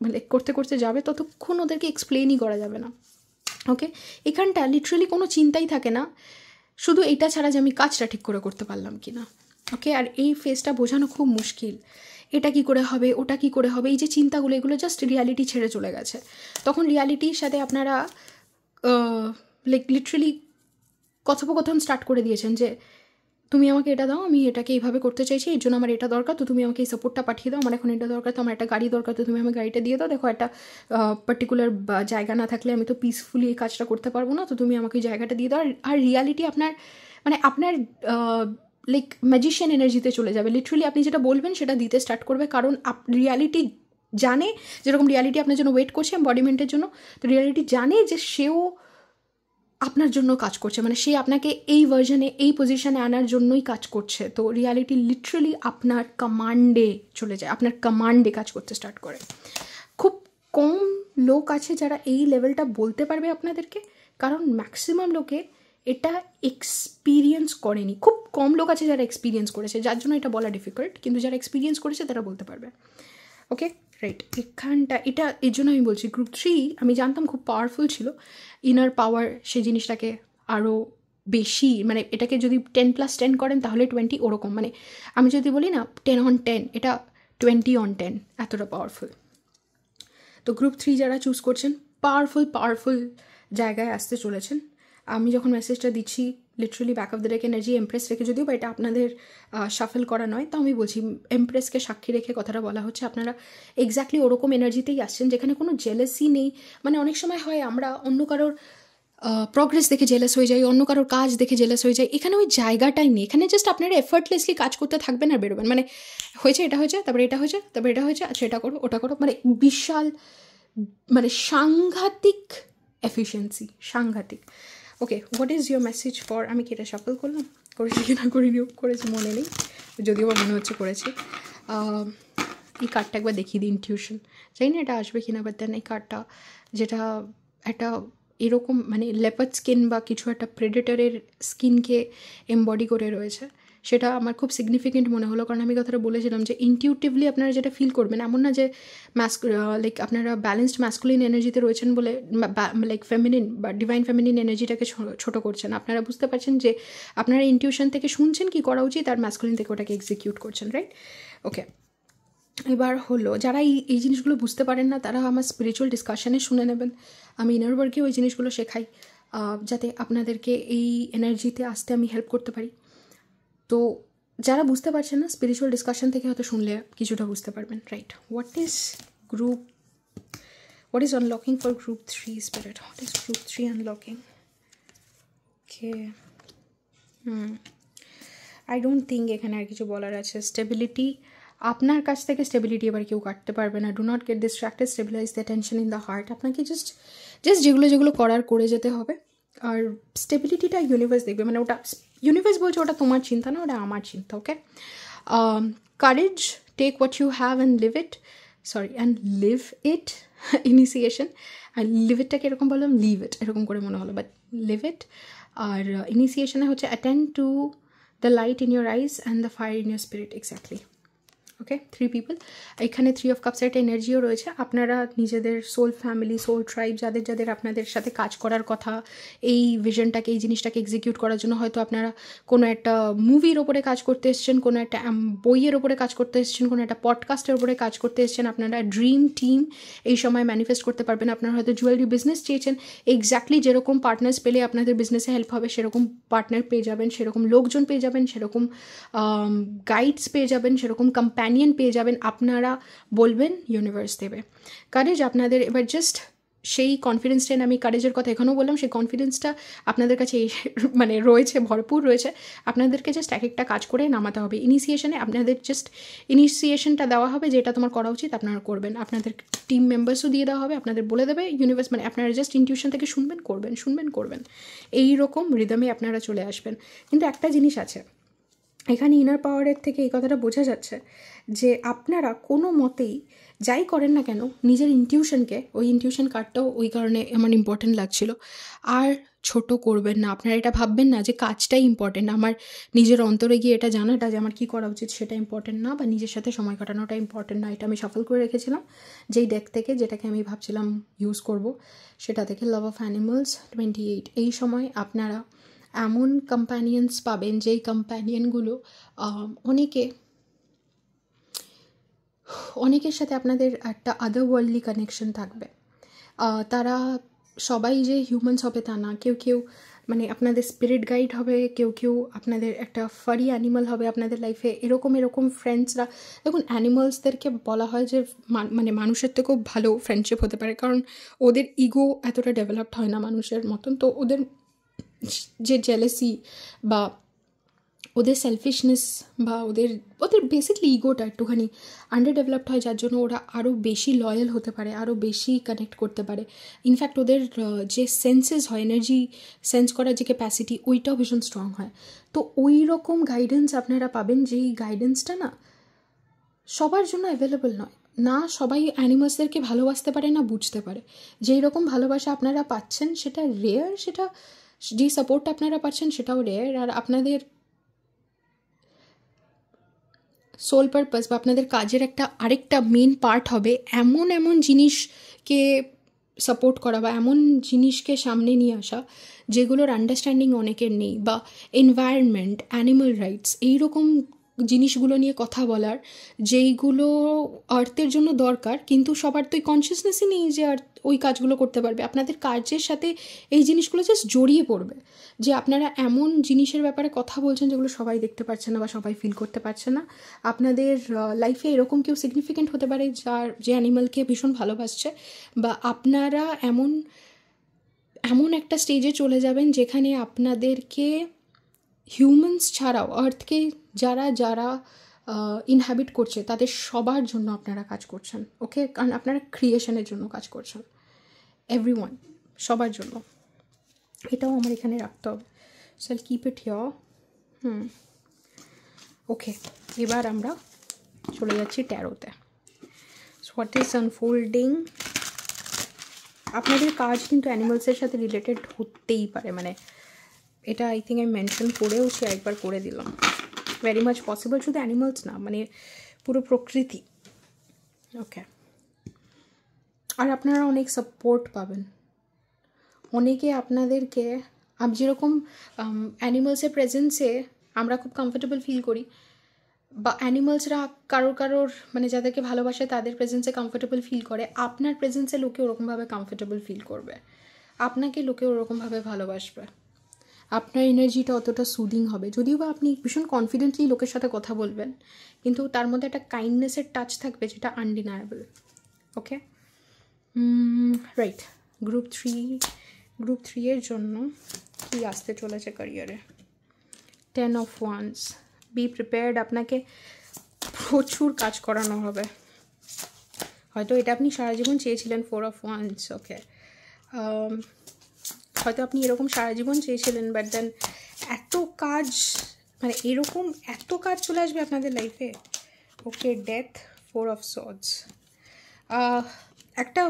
[SPEAKER 1] মানে করতে করতে যাবে, ততক্ষণ ওদেরকে এক্সপ্লেনই করা যাবে না। ওকে, এখানটা লিটারালি কোনো চিন্তাই থাকে না, শুধু এইটা ছাড়া যে আমি কাজটা ঠিক করে করতে পারলাম কি না। ওকে, আর এই ফেসটা বোঝানো খুব মুশকিল, এটা কি করে হবে, ওটা কি করে হবে, এই যে চিন্তাগুলো, এগুলো জাস্ট রিয়ালিটি ছেড়ে চলে গেছে। তখন রিয়ালিটির সাথে আপনারা লাইক লিটারালি কথোপকথন স্টার্ট করে দিয়েছেন যে তুমি আমাকে এটা দাও, আমি এটাকে এইভাবে করতে চাইছি, এর জন্য আমার এটা দরকার, তো তুমি আমাকে এই সাপোর্টটা পাঠিয়ে দাও, আমার এখন এটা দরকার, তো আমার একটা গাড়ি দরকার, তো তুমি আমাকে গাড়িটা দিয়ে দাও, দেখো একটা পার্টিকুলার জায়গা না থাকলে আমি তো পিসফুলি এই কাজটা করতে পারবো না, তো তুমি আমাকে ওই জায়গাটা দিয়ে দাও। আর রিয়ালিটি আপনার মানে আপনার লাইক ম্যাজিশিয়ান এনার্জিতে চলে যাবে। লিটারালি আপনি যেটা বলবেন সেটা দিতে স্টার্ট করবে, কারণ রিয়ালিটি জানে, যেরকম রিয়ালিটি আপনার জন্য ওয়েট করছে এম্বডিমেন্টের জন্য, তো রিয়ালিটি জানে যে সেও আপনার জন্য কাজ করছে, মানে সে আপনাকে এই ভার্জনে এই পজিশনে আনার জন্যই কাজ করছে। তো রিয়ালিটি লিটারালি আপনার কমান্ডে চলে যায়, আপনার কমান্ডে কাজ করতে স্টার্ট করে। খুব কম লোক আছে যারা এই লেভেলটা বলতে পারবে আপনাদেরকে, কারণ ম্যাক্সিমাম লোকে এটা এক্সপিরিয়েন্স করেনি। খুব কম লোক আছে যারা এক্সপিরিয়েন্স করেছে, যার জন্য এটা বলা ডিফিকাল্ট, কিন্তু যারা এক্সপিরিয়েন্স করেছে তারা বলতে পারবে। ওকে, রাইট, এখানটা এটা এর জন্য আমি বলছি গ্রুপ 3 আমি জানতাম খুব পাওয়ারফুল ছিল, ইনার পাওয়ার সেই জিনিসটাকে আরও বেশি, মানে এটাকে যদি 10+10 করেন তাহলে 20, ওরকম, মানে আমি যদি বলি না 10/10, এটা 20/10, এতটা পাওয়ারফুল। তো গ্রুপ 3 যারা চুজ করছেন পাওয়ারফুল জায়গায় আসতে চলেছেন। আমি যখন মেসেজটা দিচ্ছি literally back of the deck energy empress রেখে, যদিও বা এটা আপনাদের শাফেল করা নয়, তো আমি বলছি এমপ্রেসকে সাক্ষী রেখে কথাটা বলা হচ্ছে। আপনারা এক্স্যাক্টলি ওরকম এনার্জিতেই আসছেন যেখানে কোনো জেলাসি নেই। মানে অনেক সময় হয় আমরা অন্য কারোর প্রগ্রেস দেখে জেলাস হয়ে যাই, অন্য কারোর কাজ দেখে জেলাস হয়ে যায়, এখানে ওই জায়গাটাই নেই। এখানে জাস্ট আপনারা এফর্টলেসলি কাজ করতে থাকবেন আর বেরোবেন, মানে হয়েছে এটা হয়েছে, তারপরে এটা হয়েছে, তারপরে এটা হয়েছে, আচ্ছা এটা করো ওটা করো, মানে বিশাল, মানে সাংঘাতিক এফিসিয়েন্সি, সাংঘাতিক। Okay, what is your message for, আমি কি এটা সাফল করলাম, করেছি কি না করিনি, করেছি মনে নেই, যদিও বা মনে হচ্ছে করেছি। এই কার্ডটা একবার দেখিয়ে দিই, ইনটিউশন, জানি না এটা আসবে কিনা, বাট দেন এই কার্ডটা যেটা একটা এরকম মানে লেপার্ড স্কিন বা কিছু একটা প্রেডেটরের স্কিনকে এমবডি করে রয়েছে, সেটা আমার খুব সিগনিফিকেন্ট মনে হলো। কারণ আমি কথাটা বলেছিলাম যে ইনটিউটিভলি আপনারা যেটা ফিল করবেন, এমন না যে লাইক আপনারা ব্যালেন্সড ম্যাসকুলিন এনার্জিতে রয়েছেন বলে লাইক ফেমিনিন বা ডিভাইন ফেমিনিন এনার্জিটাকে ছোটো করছেন। আপনারা বুঝতে পারছেন যে আপনারা ইনটিউশন থেকে শুনছেন কি করা উচিত, আর ম্যাসকুলিন থেকে ওটাকে এক্সিকিউট করছেন, রাইট? ওকে, এবার হলো যারা এই জিনিসগুলো বুঝতে পারেন না তারা আমার স্পিরিচুয়াল ডিসকাশনে শুনে নেবেন। আমি ইনার ওয়ার্কে ওই জিনিসগুলো শেখাই, যাতে আপনাদেরকে এই এনার্জিতে আসতে আমি হেল্প করতে পারি। তো যারা বুঝতে পারছেন না, স্পিরিচুয়াল ডিসকাশন থেকে হয়তো শুনলে কিছুটা বুঝতে পারবেন, right? What is unlocking for group 3 spirit? What is group 3 unlocking? Okay, I don't think এখানে আর কিছু বলার আছে। স্টেবিলিটি আপনার কাছ থেকে স্টেবিলিটি এবার কেউ কাটতে পারবে না। Do not get distracted, stabilise the tension in the heart. আপনাকে জাস্ট যেগুলো করার করে যেতে হবে। আর স্টেবিলিটিটা ইউনিভার্স দেখবে, মানে ওটা ইউনিভার্স বলছে ওটা তোমার চিন্তা না, ওটা আমার চিন্তা। Okay, courage, take what you have and leave it, and leave it. Initiation আর লিভ ইটটাকে এরকম বললাম, লিভ ইট এরকম করে মনে হলো, বাট লিভ ইট। আর ইনিশিয়েশনে হচ্ছে attend to the light in your eyes and the fire in your spirit. Exactly. Okay, 3 people. এখানে 3 অফ কাপসের একটা এনার্জিও রয়েছে। আপনারা নিজেদের সোল ফ্যামিলি, সোল ট্রাইব, যাদের আপনাদের সাথে কাজ করার কথা, এই ভিশনটাকে, এই জিনিসটাকে এক্সিকিউট করার জন্য হয়তো আপনারা কোনো একটা মুভির ওপরে কাজ করতে এসেছেন, কোনো একটা বইয়ের ওপরে কাজ করতে এসেছেন, কোনো একটা পডকাস্টের ওপরে কাজ করতে এসেছেন। আপনারা ড্রিম টিম এই সময় ম্যানিফেস্ট করতে পারবেন। আপনারা হয়তো জুয়েলারি বিজনেস চেয়েছেন, এক্স্যাক্টলি যেরকম পার্টনার্স পেলে আপনাদের বিজনেসে হেল্প হবে সেরকম পার্টনার পেয়ে যাবেন, সেরকম লোকজন পেয়ে যাবেন, সেরকম গাইডস পেয়ে যাবেন, সেরকম কম্প্যানিয়ন পেয়ে যাবেন। আপনারা বলবেন, ইউনিভার্স দেবে। কারেজ আপনাদের এবার জাস্ট সেই কনফিডেন্সটা, আমি কারেজের কথা এখানেও বললাম, সেই কনফিডেন্সটা আপনাদের কাছে মানে রয়েছে, ভরপুর রয়েছে। আপনাদেরকে জাস্ট এক একটা কাজ করে নামাতে হবে। ইনিশিয়েশনে আপনাদের জাস্ট ইনিশিয়েশনটা দেওয়া হবে, যেটা তোমার করা উচিত আপনারা করবেন। আপনাদের টিম মেম্বার্সও দিয়ে দেওয়া হবে, আপনাদের বলে দেবে ইউনিভার্স, মানে আপনারা জাস্ট ইনটিউশন থেকে শুনবেন। এইরকম রিদমে আপনারা চলে আসবেন। কিন্তু একটা জিনিস আছে এখানে, ইনার পাওয়ারের থেকে এই কথাটা বোঝা যাচ্ছে যে আপনারা কোনো মতেই যাই করেন না কেন, নিজের ইনটিউশনকে, ওই ইনটিউশন কার্ডটাও ওই কারণে আমার ইম্পর্টেন্ট লাগছিল, আর ছোট করবেন না। আপনারা এটা ভাববেন না যে কাজটাই ইম্পর্টেন্ট, আমার নিজের অন্তরে গিয়ে এটা জানাটা যে আমার কী করা উচিত সেটা ইম্পর্টেন্ট না, বা নিজের সাথে সময় কাটানোটা ইম্পর্টেন্ট না। এটা আমি সফল করে রেখেছিলাম যেই ডেক থেকে, যেটাকে আমি ভাবছিলাম ইউজ করব, সেটা থেকে। Love of animals 28। এই সময় আপনারা এমন কম্প্যানিয়ন্স পাবেন যেই কম্প্যানিয়নগুলো অনেকের সাথে আপনাদের একটা আদার ওয়ার্ল্ডলি কানেকশন থাকবে। তারা সবাই যে হিউম্যানস হবে তা না, কেউ মানে আপনাদের স্পিরিট গাইড হবে, কেউ আপনাদের একটা ফারি অ্যানিমাল হবে আপনাদের লাইফে। এরকম ফ্রেন্ডসরা, দেখুন অ্যানিমালসদেরকে বলা হয় যে মানে মানুষের থেকেও ভালো ফ্রেন্ডশিপ হতে পারে, কারণ ওদের ইগো এতটা ডেভেলপড হয় না মানুষের মতন। তো ওদের যে জেলাসি বা ওদের সেলফিশনেস বা ওদের বেসিকলি ইগোটা একটুখানি আন্ডার ডেভেলপড হয়, যার জন্য ওরা আরও বেশি লয়াল হতে পারে, আরও বেশি কানেক্ট করতে পারে। ইনফ্যাক্ট ওদের যে সেন্সেস হয়, এনার্জি সেন্স করার যে ক্যাপাসিটি, ওইটাও ভীষণ স্ট্রং হয়। তো ওই রকম গাইডেন্স আপনারা পাবেন, যেই গাইডেন্সটা না সবার জন্য অ্যাভেলেবল নয়। না সবাই অ্যানিমালসদেরকে ভালোবাসতে পারে, না বুঝতে পারে। যেই রকম ভালোবাসা আপনারা পাচ্ছেন সেটা রেয়ার, সেটা যেই সাপোর্টটা আপনারা পাচ্ছেন সেটাও রেয়ার। আর আপনাদের সোল পারপাস বা আপনাদের কাজের আরেকটা মেন পার্ট হবে এমন জিনিসকে সাপোর্ট করা বা এমন জিনিসকে সামনে নিয়ে আসা যেগুলোর আন্ডারস্ট্যান্ডিং অনেকের নেই, বা এনভায়রনমেন্ট, অ্যানিমাল রাইটস, এইরকম জিনিসগুলো নিয়ে কথা বলার, যেইগুলো আর্থের জন্য দরকার, কিন্তু সবার তো কনসিয়াসনেসই নেই যে আর ওই কাজগুলো করতে পারবে। আপনাদের কাজের সাথে এই জিনিসগুলো জাস্ট জড়িয়ে পড়বে, যে আপনারা এমন জিনিসের ব্যাপারে কথা বলছেন যেগুলো সবাই দেখতে পাচ্ছে না বা সবাই ফিল করতে পারছে না। আপনাদের লাইফে এরকম কেউ সিগনিফিকেন্ট হতে পারে যে অ্যানিমালকে ভীষণ ভালোবাসছে, বা আপনারা এমন একটা স্টেজে চলে যাবেন যেখানে আপনাদেরকে হিউম্যানস ছাড়াও আর্থকে যারা ইনহ্যাবিট করছে তাদের সবার জন্য আপনারা কাজ করছেন। ওকে, কারণ আপনারা ক্রিয়েশনের জন্য কাজ করছেন, এভরিওয়ান, সবার জন্য। এটাও আমার এখানে রাখতে হবে। সো আইল কিপ ইট হিয়ার। ওকে, এবার আমরা চলে যাচ্ছি ট্যারোতে। So what is unfolding? আপনাদের কাজ কিন্তু অ্যানিমালসের সাথে রিলেটেড হতেই পারে, মানে এটা আই থিঙ্ক আমি মেনশন করেওছি, একবার করে দিলাম। ভেরি মাচ পসিবল, শুধু অ্যানিমালস না, মানে পুরো প্রকৃতি। ওকে, আর আপনারা অনেক সাপোর্ট পাবেন। অনেকে আপনাদেরকে, যেরকম অ্যানিমালসের প্রেজেন্সে আমরা খুব কমফোর্টেবল ফিল করি, বা অ্যানিমালসরা কারোর মানে যাদেরকে ভালোবাসে তাদের প্রেজেন্সে কমফোর্টেবল ফিল করে, আপনার প্রেজেন্সে লোকে ওরকমভাবে কমফোর্টেবল ফিল করবে, আপনাকে লোকে ওরকমভাবে ভালোবাসবে, আপনার এনার্জিটা অতটা সুদিং হবে। যদিও বা আপনি ভীষণ কনফিডেন্টলি লোকের সাথে কথা বলবেন, কিন্তু তার মধ্যে একটা কাইন্ডনেসের টাচ থাকবে যেটা আনডিনায়েবল। ওকে, রাইট। গ্রুপ 3 এর জন্য কি আসতে চলেছে ক্যারিয়ারে? 10 of Wands। Be prepared. আপনাকে প্রচুর কাজ করানো হবে। হয়তো এটা আপনি সারা জীবন চেয়েছিলেন, 4 of Wands, ওকে। হয়তো আপনি এরকম সারা জীবন চেয়েছিলেন, বাট দেন এত কাজ, মানে এরকম এত কাজ চলে আসবে আপনাদের লাইফে। ওকে, ডেথ, 4 of Swords। একটা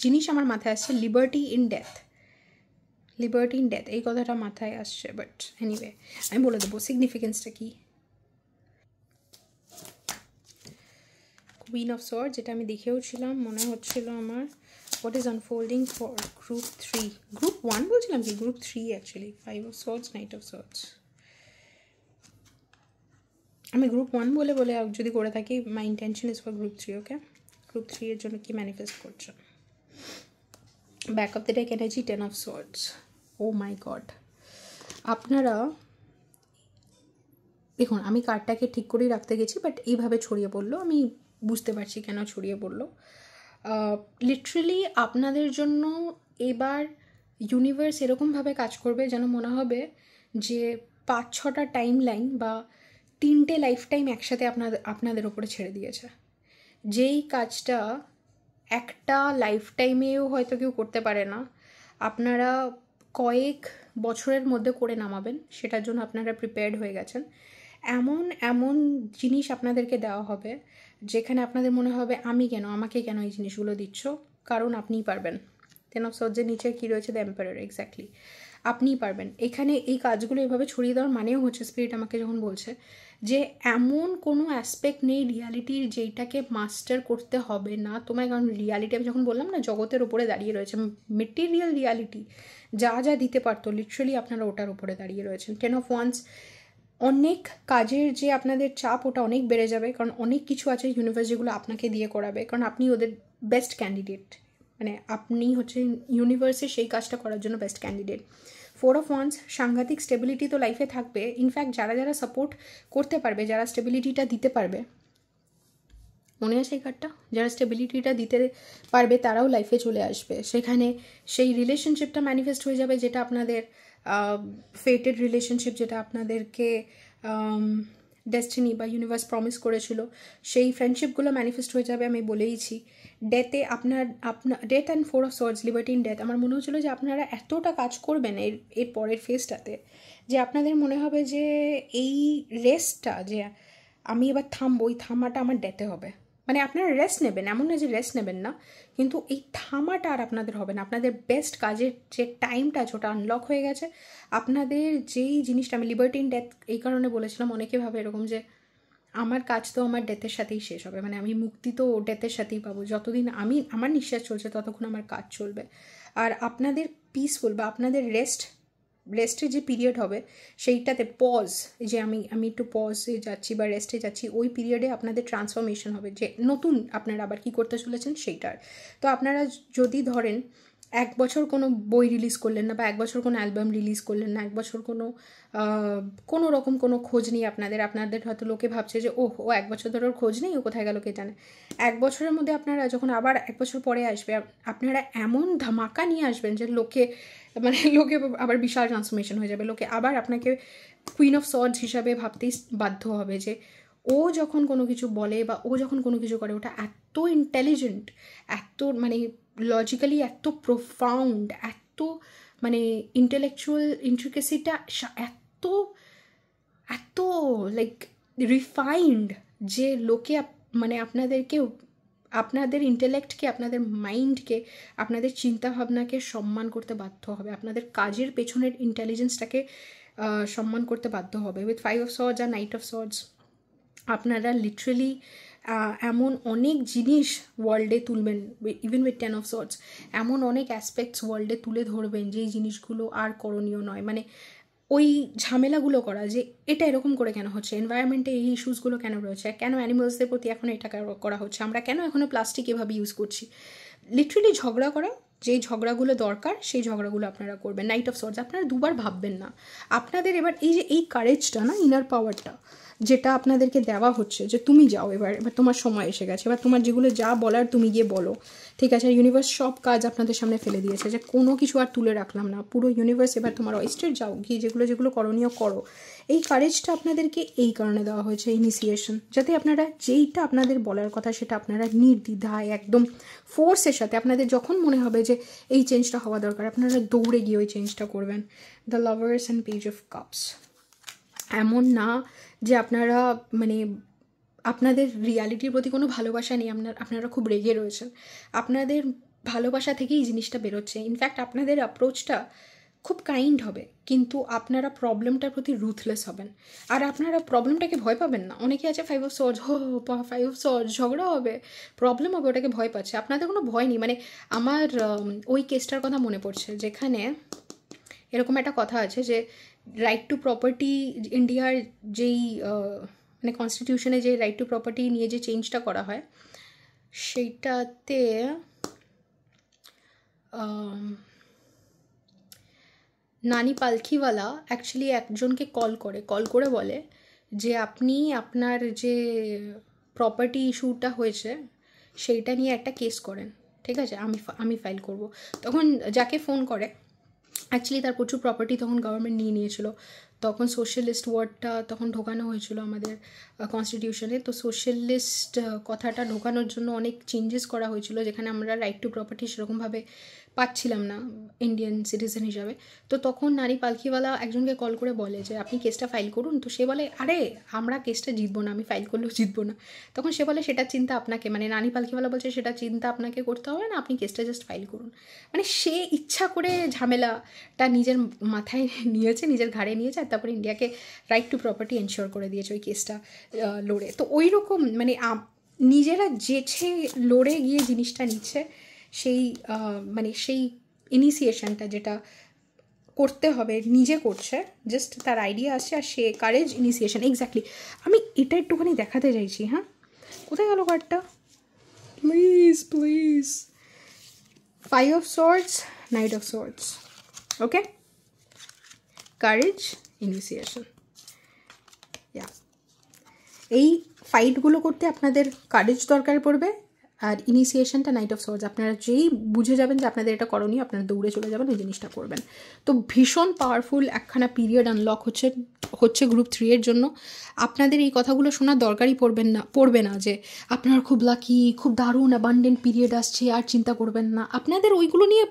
[SPEAKER 1] জিনিস আমার মাথায় আসছে, liberty in death. Liberty in death এই কথাটা মাথায় আসছে, বাট এনিওয়ে আমি বলে দেবো সিগনিফিকেন্সটা কি। কুইন অফ সোর্ডস, যেটা আমি দেখেও ছিলাম, মনে হচ্ছিল আমার। What is unfolding for group 3, group 1 বলছিলাম কি, group 3 actually. 5 of Swords, Knight of Swords। আমি গ্রুপ 1 বলে যদি করে থাকি, my intention is for group 3, okay. Group 3 এর জন্য কি ম্যানিফেস্ট করছো? Back of the deck energy, 10 of Swords। Oh my God, আপনারা দেখুন, আমি কার্ডটাকে ঠিক করেই রাখতে গেছি, বাট এইভাবে ছড়িয়ে পড়লো, আমি বুঝতে পারছি কেন ছড়িয়ে পড়লো। লিটারেলি আপনাদের জন্য এবার ইউনিভার্স এরকমভাবে কাজ করবে যেন মনে হবে যে 5-6টা টাইম লাইন বা 3টে লাইফ টাইম একসাথে আপনাদের ওপরে ছেড়ে দিয়েছে। যেই কাজটা একটা লাইফ টাইমেও হয়তো কেউ করতে পারে না, আপনারা কয়েক বছরের মধ্যে করে নামাবেন, সেটার জন্য আপনারা প্রিপেয়ার্ড হয়ে গেছেন। এমন এমন জিনিস আপনাদেরকে দেওয়া হবে যেখানে আপনাদের মনে হবে আমাকে কেন এই জিনিসগুলো দিচ্ছ, কারণ আপনিই পারবেন। 10 of Swords এর নিচে কী রয়েছে? দ্য এম্পারার, এক্স্যাক্টলি আপনিই পারবেন। এখানে এই কাজগুলো এভাবে ছড়িয়ে দেওয়ার মানেও হচ্ছে, স্পিরিট আমাকে যখন বলছে যে এমন কোনো অ্যাসপেক্ট নেই রিয়ালিটির যেইটাকে মাস্টার করতে হবে না তোমায়, কারণ রিয়ালিটি আমি যখন বললাম না জগতের ওপরে দাঁড়িয়ে রয়েছে, মেটেরিয়াল রিয়ালিটি যা যা দিতে পারতো লিটারালি আপনারা ওটার ওপরে দাঁড়িয়ে রয়েছেন। 10 of Wands, অনেক কাজের যে আপনাদের চাপ ওটা অনেক বেড়ে যাবে, কারণ অনেক কিছু আছে ইউনিভার্স যেগুলো আপনাকে দিয়ে করাবে, কারণ আপনি ওদের বেস্ট ক্যান্ডিডেট, মানে আপনি হচ্ছে ইউনিভার্সে সেই কাজটা করার জন্য বেস্ট ক্যান্ডিডেট। 4 of Wands, সাংঘাতিক স্টেবিলিটি তো লাইফে থাকবে। ইনফ্যাক্ট যারা যারা সাপোর্ট করতে পারবে, যারা স্টেবিলিটিটা দিতে পারবে, মনে আছে এই কার্ডটা, যারা স্টেবিলিটিটা দিতে পারবে তারাও লাইফে চলে আসবে। সেখানে সেই রিলেশনশিপটা ম্যানিফেস্ট হয়ে যাবে যেটা আপনাদের ফেটেড রিলেশনশিপ, যেটা আপনাদেরকে ডেস্টিনি বা ইউনিভার্স প্রমিস করেছিল, সেই ফ্রেন্ডশিপগুলো ম্যানিফেস্ট হয়ে যাবে। আমি বলেইছি ডেথে আপনার death and 4 of Swords, liberty in death, আমার মনে হচ্ছিলো যে আপনারা এতটা কাজ করবেন এর পরের ফেজটাতে যে আপনাদের মনে হবে যে এই রেস্টটা, যে আমি এবার থামবো, ওই থামাটা আমার ডেথে হবে। মানে আপনারা রেস্ট নেবেন, এমন না যে রেস্ট নেবেন না, কিন্তু এই থামাটা আর আপনাদের হবে না। আপনাদের বেস্ট কাজের যে টাইমটা আছে ওটা আনলক হয়ে গেছে। আপনাদের যেই জিনিসটা, আমি লিবার্টি ইন ডেথ এই কারণে বলেছিলাম, অনেকে ভাবে এরকম যে আমার কাজ তো আমার ডেথের সাথেই শেষ হবে, মানে আমি মুক্তি তো ডেথের সাথেই পাবো, যতদিন আমার নিঃশ্বাস চলছে ততক্ষণ আমার কাজ চলবে। আর আপনাদের পিসফুল বা আপনাদের রেস্টের যে পিরিয়ড হবে সেইটাতে পজ, যে আমি একটু পজে যাচ্ছি বা রেস্টে যাচ্ছি, ওই পিরিয়ডে আপনাদের ট্রান্সফরমেশন হবে, যে নতুন আপনারা আবার কী করতে চলেছেন সেইটার। তো আপনারা যদি ধরেন 1 বছর কোনো বই রিলিজ করলেন না, বা 1 বছর কোনো অ্যালবাম রিলিজ করলেন না, 1 বছর কোনো রকম কোনো খোঁজ নেই আপনাদের হয়তো লোকে ভাবছে যে ও 1 বছর ধরে ওর খোঁজ নেই, ও কোথায় গেল কে জানে। 1 বছরের মধ্যে আপনারা যখন আবার 1 বছর পরে আসবে, আপনারা এমন ধামাকা নিয়ে আসবেন যে লোকে আবার বিশাল ট্রান্সফরমেশন হয়ে যাবে। লোকে আবার আপনাকে কুইন অফ সর্ডস হিসাবে ভাবতেই বাধ্য হবে যে ও যখন কোনো কিছু বলে বা ও যখন কোনো কিছু করে ওটা এত ইন্টেলিজেন্ট, এত মানে লজিক্যালি এত প্রোফাউন্ড, এত মানে ইন্টেলেকচুয়াল ইন্ট্রিকেসিটা এত এত লাইক রিফাইন্ড, যে লোকে মানে আপনাদের ইন্টেলেক্টকে, আপনাদের মাইন্ডকে, আপনাদের চিন্তাভাবনাকে সম্মান করতে বাধ্য হবে, আপনাদের কাজের পেছনের ইন্টেলিজেন্সটাকে সম্মান করতে বাধ্য হবে। উইথ 5 of Swords আর Knight of Swords আপনারা লিটারেলি এমন অনেক জিনিস ওয়ার্ল্ডে তুলবেন, ইভেন উইথ 10 of Swords এমন অনেক অ্যাসপেক্টস ওয়ার্ল্ডে তুলে ধরবেন যেই জিনিসগুলো আর করণীয় নয়। মানে ওই ঝামেলাগুলো করা, যে এটা এরকম করে কেন হচ্ছে, এনভায়রনমেন্টে এই ইস্যুসগুলো কেন রয়েছে, কেন অ্যানিমালসদের প্রতি এখন এটা করা হচ্ছে, আমরা কেন এখনও প্লাস্টিক এভাবে ইউজ করছি, লিটারেলি ঝগড়া করা, যেই ঝগড়াগুলো দরকার সেই ঝগড়াগুলো আপনারা করবেন। নাইট অফ সর্ডস, আপনারা দুবার ভাববেন না। আপনাদের এবার এই যে এই কারেজটা না, ইনার পাওয়ারটা, যেটা আপনাদেরকে দেওয়া হচ্ছে যে তুমি যাও, এবার তোমার সময় এসে গেছে, এবার তোমার যেগুলো যা বলার তুমি গিয়ে বলো, ঠিক আছে। ইউনিভার্স সব কাজ আপনাদের সামনে ফেলে দিয়েছে, যে কোনো কিছু আর তুলে রাখলাম না, পুরো ইউনিভার্স এবার তোমার অয়েস্টের যাও, গিয়ে যেগুলো করণীয় করো। এই কারেজটা আপনাদেরকে এই কারণে দেওয়া হয়েছে, ইনিশিয়েশন, যাতে আপনারা যেইটা আপনাদের বলার কথা সেটা আপনারা নির্দ্বিধায় একদম ফোর্সের সাথে, আপনাদের যখন মনে হবে যে এই চেঞ্জটা হওয়া দরকার, আপনারা দৌড়ে গিয়ে ওই চেঞ্জটা করবেন। The lovers and page of cups, এমন না যে আপনারা মানে আপনাদের রিয়ালিটির প্রতি কোনো ভালোবাসা নেই, আপনারা খুব রেগে রয়েছেন, আপনাদের ভালোবাসা থেকেই এই জিনিসটা বেরোচ্ছে। ইনফ্যাক্ট আপনাদের অ্যাপ্রোচটা খুব কাইন্ড হবে, কিন্তু আপনারা প্রবলেমটার প্রতি রুথলেস হবেন, আর আপনারা প্রবলেমটাকে ভয় পাবেন না। অনেকে আছে 5 অফ সর্ডস, 5 অফ সর্ডস, ঝগড়া হবে, প্রবলেম হবে, ওটাকে ভয় পাচ্ছে। আপনাদের কোনো ভয় নেই। মানে আমার ওই কেসটার কথা মনে পড়ছে, যেখানে এরকম একটা কথা আছে যে রাইট টু প্রপার্টি, ইন্ডিয়ার যেই মানে কনস্টিটিউশনে যে রাইট টু প্রপার্টি নিয়ে যে চেঞ্জটা করা হয়, সেইটাতে নানি পালখিওয়ালা অ্যাকচুয়ালি একজনকে কল করে বলে যে আপনি আপনার যে প্রপার্টি ইস্যুটা হয়েছে সেইটা নিয়ে একটা কেস করেন, ঠিক আছে, আমি ফাইল করব। তখন যাকে ফোন করে, অ্যাকচুয়ালি তার প্রচুর প্রপার্টি তখন গভর্নমেন্ট নিয়ে নিয়েছিল, তখন সোশ্যালিস্ট ওয়ার্ডটা তখন ঢোকানো হয়েছিল আমাদের কনস্টিটিউশনে। তো সোশ্যালিস্ট কথাটা ঢোকানোর জন্য অনেক চেঞ্জেস করা হয়েছিল, যেখানে আমরা রাইট টু প্রপার্টি সেরকমভাবে পাচ্ছিলাম না ইন্ডিয়ান সিটিজেন হিসাবে। তো তখন নানি পালখিওয়ালা একজনকে কল করে বলে যে আপনি কেসটা ফাইল করুন। তো সে বলে আরে আমরা কেসটা জিতবো না, আমি ফাইল করলেও জিতবো না। তখন সে বলে সেটা চিন্তা আপনাকে, মানে নানি পালখিওয়ালা বলছে সেটা চিন্তা আপনাকে করতে হবে না, আপনি কেসটা জাস্ট ফাইল করুন। মানে সে ইচ্ছা করে ঝামেলাটা নিজের মাথায় নিয়েছে, নিজের ঘাড়ে নিয়েছে, আর তারপরে ইন্ডিয়াকে রাইট টু প্রপার্টি এনশিওর করে দিয়েছে ওই কেসটা লড়ে। তো ওই রকম মানে নিজেরা যেছে লড়ে গিয়ে জিনিসটা নিচ্ছে, সেই মানে সেই ইনিশিয়েশনটা যেটা করতে হবে নিজে করছে, জাস্ট তার আইডিয়া আসছে, আর সে কারেজ ইনিশিয়েশন। এক্স্যাক্টলি আমি এটা একটুখানি দেখাতে চাইছি। হ্যাঁ, কোথায় গেল কার্ডটা? Please 5 of swords, Knight of swords. Okay, courage, initiation. Yeah, এই ফাইটগুলো করতে আপনাদের কারেজ দরকার পড়বে, আর ইনিশিয়েশনটা নাইট অফ সোর্ডস। আপনারা যেই বুঝে যাবেন যে আপনাদের এটা করণীয়, আপনারা দৌড়ে চলে যাবেন, ওই জিনিসটা করবেন। তো ভীষণ পাওয়ারফুল একখানা পিরিয়ড আনলক হচ্ছে গ্রুপ 3 এর জন্য। আপনাদের এই কথাগুলো শোনার দরকারই পড়বে না যে আপনারা খুব লাকি, খুব দারুণ অ্যাবান্ডেন্ট পিরিয়ড আসছে, আর চিন্তা করবেন না। আপনাদের ওইগুলো নিয়ে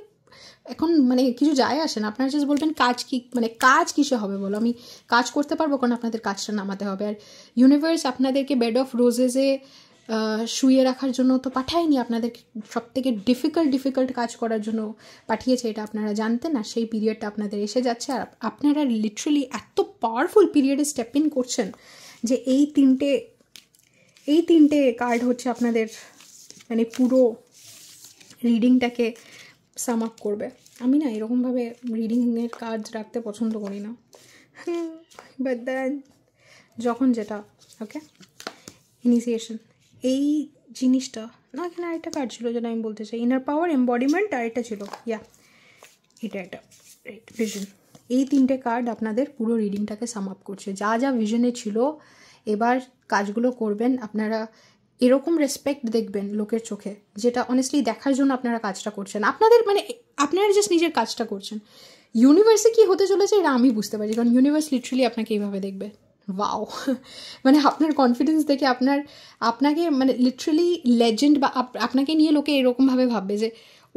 [SPEAKER 1] এখন মানে কিছু যায় আসে না। আপনারা জাস্ট বলবেন কাজ কি, মানে কাজ কিসে হবে বলো, আমি কাজ করতে পারবো, কারণ আপনাদের কাজটা নামাতে হবে। আর ইউনিভার্স আপনাদেরকে বেড অফ রোজেসে শুয়ে রাখার জন্য তো পাঠায়নি, আপনাদেরকে সব থেকে ডিফিকাল্ট কাজ করার জন্য পাঠিয়েছে। এটা আপনারা জানতেন না, সেই পিরিয়ডটা আপনাদের এসে যাচ্ছে, আর আপনারা লিটারালি এত পাওয়ারফুল পিরিয়ডে স্টেপ ইন করছেন যে এই তিনটে কার্ড হচ্ছে আপনাদের মানে পুরো রিডিংটাকে সাম আপ করবে। আমি না এরকমভাবে রিডিংয়ের কাজ রাখতে পছন্দ করি না, বাট দেন যখন যেটা ওকে ইনিশিয়েশন এই জিনিসটা না, এখানে আরেকটা কার্ড ছিল যেটা আমি বলতে চাই, ইনার পাওয়ার, এম্বডিমেন্ট, আর এটা ছিল এটা রাইট ভিশন। এই তিনটে কার্ড আপনাদের পুরো রিডিংটাকে সাম আপ করছে। যা যা ভিশনে ছিল এবার কাজগুলো করবেন আপনারা, এরকম রেসপেক্ট দেখবেন লোকের চোখে, যেটা অনেস্টলি দেখার জন্য আপনারা কাজটা করছেন। আপনাদের মানে আপনারা জাস্ট নিজের কাজটা করছেন। ইউনিভার্সে কী হতে চলেছে এটা আমি বুঝতে পারি, কারণ ইউনিভার্স লিটারালি আপনাকে এইভাবে দেখবে। ওয়াও, মানে আপনার কনফিডেন্স দেখে আপনাকে মানে লিটারালি লেজেন্ড, বা আপনাকে নিয়ে লোকে এরকমভাবে ভাববে যে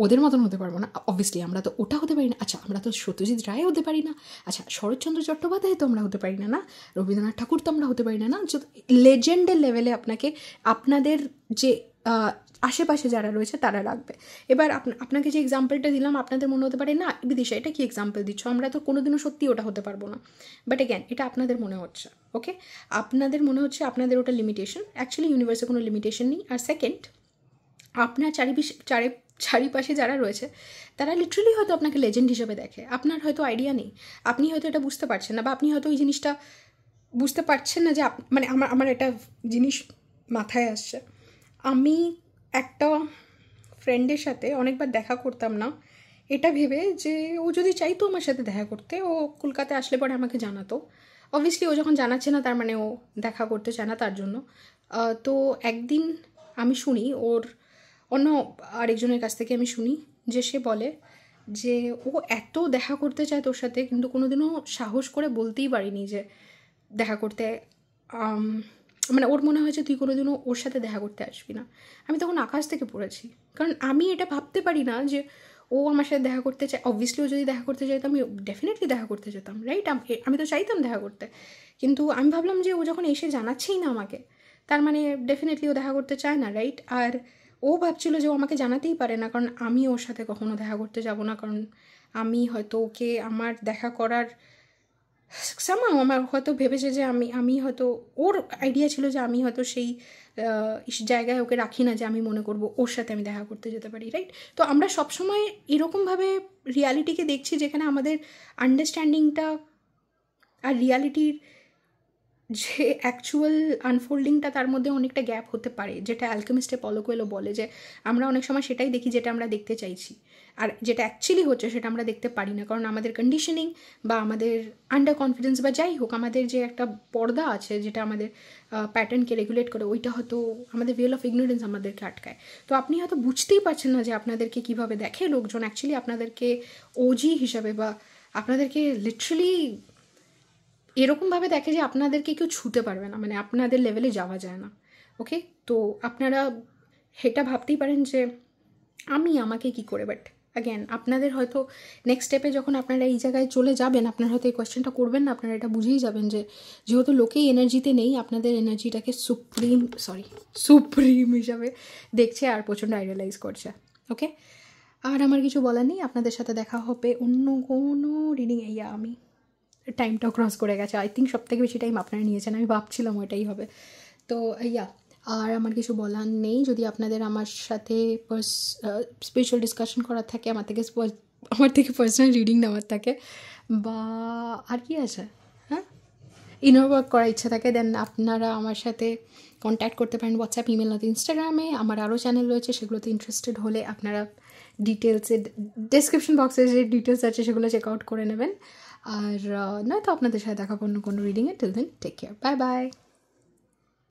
[SPEAKER 1] ওদের মতন হতে পারবো না, অবভিয়াসলি আমরা তো ওটা হতে পারি না, আচ্ছা আমরা তো সত্যজিৎ রায় হতে পারি না, আচ্ছা শরৎচন্দ্র চট্টোপাধ্যায় তো আমরা হতে পারি না, রবীন্দ্রনাথ ঠাকুর তো আমরা হতে পারি না, লেজেন্ডের লেভেলে আপনাকে আপনাদের যে আশেপাশে যারা রয়েছে তারা রাখবে। এবার আপনাকে যে এক্সাম্পলটা দিলাম, আপনাদের মনে হতে পারে না বিদিশা এটা কি এক্সাম্পল দিচ্ছ, আমরা তো কোনোদিনও সত্যি ওটা হতে পারবো না, বাট এগেন এটা আপনাদের মনে হচ্ছে, ওকে, আপনাদের মনে হচ্ছে আপনাদের ওটা লিমিটেশন। অ্যাকচুয়ালি ইউনিভার্সে কোনো লিমিটেশন নেই। আর সেকেন্ড, আপনার চারিপাশে যারা রয়েছে তারা লিটারালি হয়তো আপনাকে লেজেন্ড হিসেবে দেখে, আপনার হয়তো আইডিয়া নেই, আপনি হয়তো এটা বুঝতে পারছেন না, বা আপনি হয়তো ওই জিনিসটা বুঝতে পারছেন না যে মানে আমার একটা জিনিস মাথায় আসছে। আমি একটা ফ্রেন্ডের সাথে অনেকবার দেখা করতাম না, এটা ভেবে যে ও যদি চাইতো আমার সাথে দেখা করতে, ও কলকাতায় আসলে পরে আমাকে জানাতো, অবভিয়াসলি ও যখন জানাচ্ছে না তার মানে ও দেখা করতে চায় না তার জন্য। তো একদিন আমি শুনি ওর অন্য আরেকজনের কাছ থেকে আমি শুনি যে সে বলে যে ও এত দেখা করতে চায় তোর সাথে, কিন্তু কোনোদিনও সাহস করে বলতেই পারিনি যে দেখা করতে, মানে ওর মনে হয়েছে তুই কোনোদিনও ওর সাথে দেখা করতে আসবি না। আমি তখন আকাশ থেকে পড়েছি, কারণ আমি এটা ভাবতে পারি না যে ও আমার সাথে দেখা করতে চায়। অবভিয়াসলি ও যদি দেখা করতে চাইতো আমি ডেফিনেটলি দেখা করতে যেতাম, রাইট? আমি তো চাইতাম দেখা করতে, কিন্তু আমি ভাবলাম যে ও যখন এসে জানাচ্ছেই না আমাকে, তার মানে ডেফিনেটলি ও দেখা করতে চায় না, রাইট? আর ও ভাবছিল যে ও আমাকে জানাতেই পারে না, কারণ আমি ওর সাথে কখনো দেখা করতে যাব না, কারণ আমি হয়তো ওকে আমার দেখা করার সামাও আমার হয়তো ভেবেছে যে আমি হয়তো, ওর আইডিয়া ছিল যে আমি হয়তো সেই জায়গায় ওকে রাখি না যে আমি মনে করব ওর সাথে আমি দেখা করতে যেতে পারি, রাইট? তো আমরা সবসময় এরকমভাবে রিয়ালিটিকে দেখছি যেখানে আমাদের আন্ডারস্ট্যান্ডিংটা আর রিয়ালিটির যে অ্যাকচুয়াল আনফোল্ডিংটা তার মধ্যে অনেকটা গ্যাপ হতে পারে, যেটা অ্যালকেমিস্টে পলো কোয়েলো বলে যে আমরা অনেক সময় সেটাই দেখি যেটা আমরা দেখতে চাইছি, আর যেটা অ্যাকচুয়ালি হচ্ছে সেটা আমরা দেখতে পারি না, কারণ আমাদের কন্ডিশনিং বা আমাদের আন্ডার কনফিডেন্স বা যাই হোক, আমাদের যে একটা পর্দা আছে যেটা আমাদের প্যাটার্নকে রেগুলেট করে, ওইটা হয়তো আমাদের ভেল অফ ইগনোরেন্স আমাদেরকে আটকায়। তো আপনি হয়তো বুঝতেই পারছেন না যে আপনাদেরকে কীভাবে দেখে লোকজন, অ্যাকচুয়ালি আপনাদেরকে ওজি হিসাবে বা আপনাদেরকে লিটারালি এরকমভাবে দেখে যে আপনাদেরকে কেউ ছুতে পারবে না, মানে আপনাদের লেভেলে যাওয়া যায় না। ওকে, তো আপনারা এটা ভাবতেই পারেন যে আমাকে কি করে, বাট অ্যাগেন আপনাদের হয়তো নেক্সট স্টেপে যখন আপনারা এই জায়গায় চলে যাবেন, আপনারা হয়তো এই কোয়েশ্চেনটা করবেন না, আপনারা এটা বুঝেই যাবেন যে যেহেতু লোকেই এনার্জিতে নেই, আপনাদের এনার্জিটাকে সুপ্রিম হিসাবে দেখছে আর প্রচণ্ড আইডিয়ালাইজ করছে। ওকে, আর আমার কিছু বলার নেই, আপনাদের সাথে দেখা হবে অন্য কোনো রিডিং। আমি টাইমটাও ক্রস করে গেছে, আই থিঙ্ক সব থেকে বেশি টাইম আপনারা নিয়েছেন, আমি ভাবছিলাম ওইটাই হবে। তো আর আমার কিছু বলার নেই। যদি আপনাদের আমার সাথে স্পিরিচুয়াল ডিসকাশন করার থাকে, আমার থেকে পার্সোনাল রিডিং নেওয়ার থাকে, বা আর কি আছে, হ্যাঁ, ইনার ওয়ার্ক করার ইচ্ছা থাকে, দেন আপনারা আমার সাথে কন্ট্যাক্ট করতে পারেন হোয়াটসঅ্যাপ, ইমেল, নয়তো ইনস্টাগ্রামে। আমার আরও চ্যানেল রয়েছে, সেগুলোতে ইন্টারেস্টেড হলে আপনারা ডিটেলসে ডেসক্রিপশন বক্সে যে ডিটেলস আছে সেগুলো চেক আউট করে নেবেন। আর নয়তো আপনাদের সাথে দেখা কোনো রিডিংয়ে। Till then take care, bye by.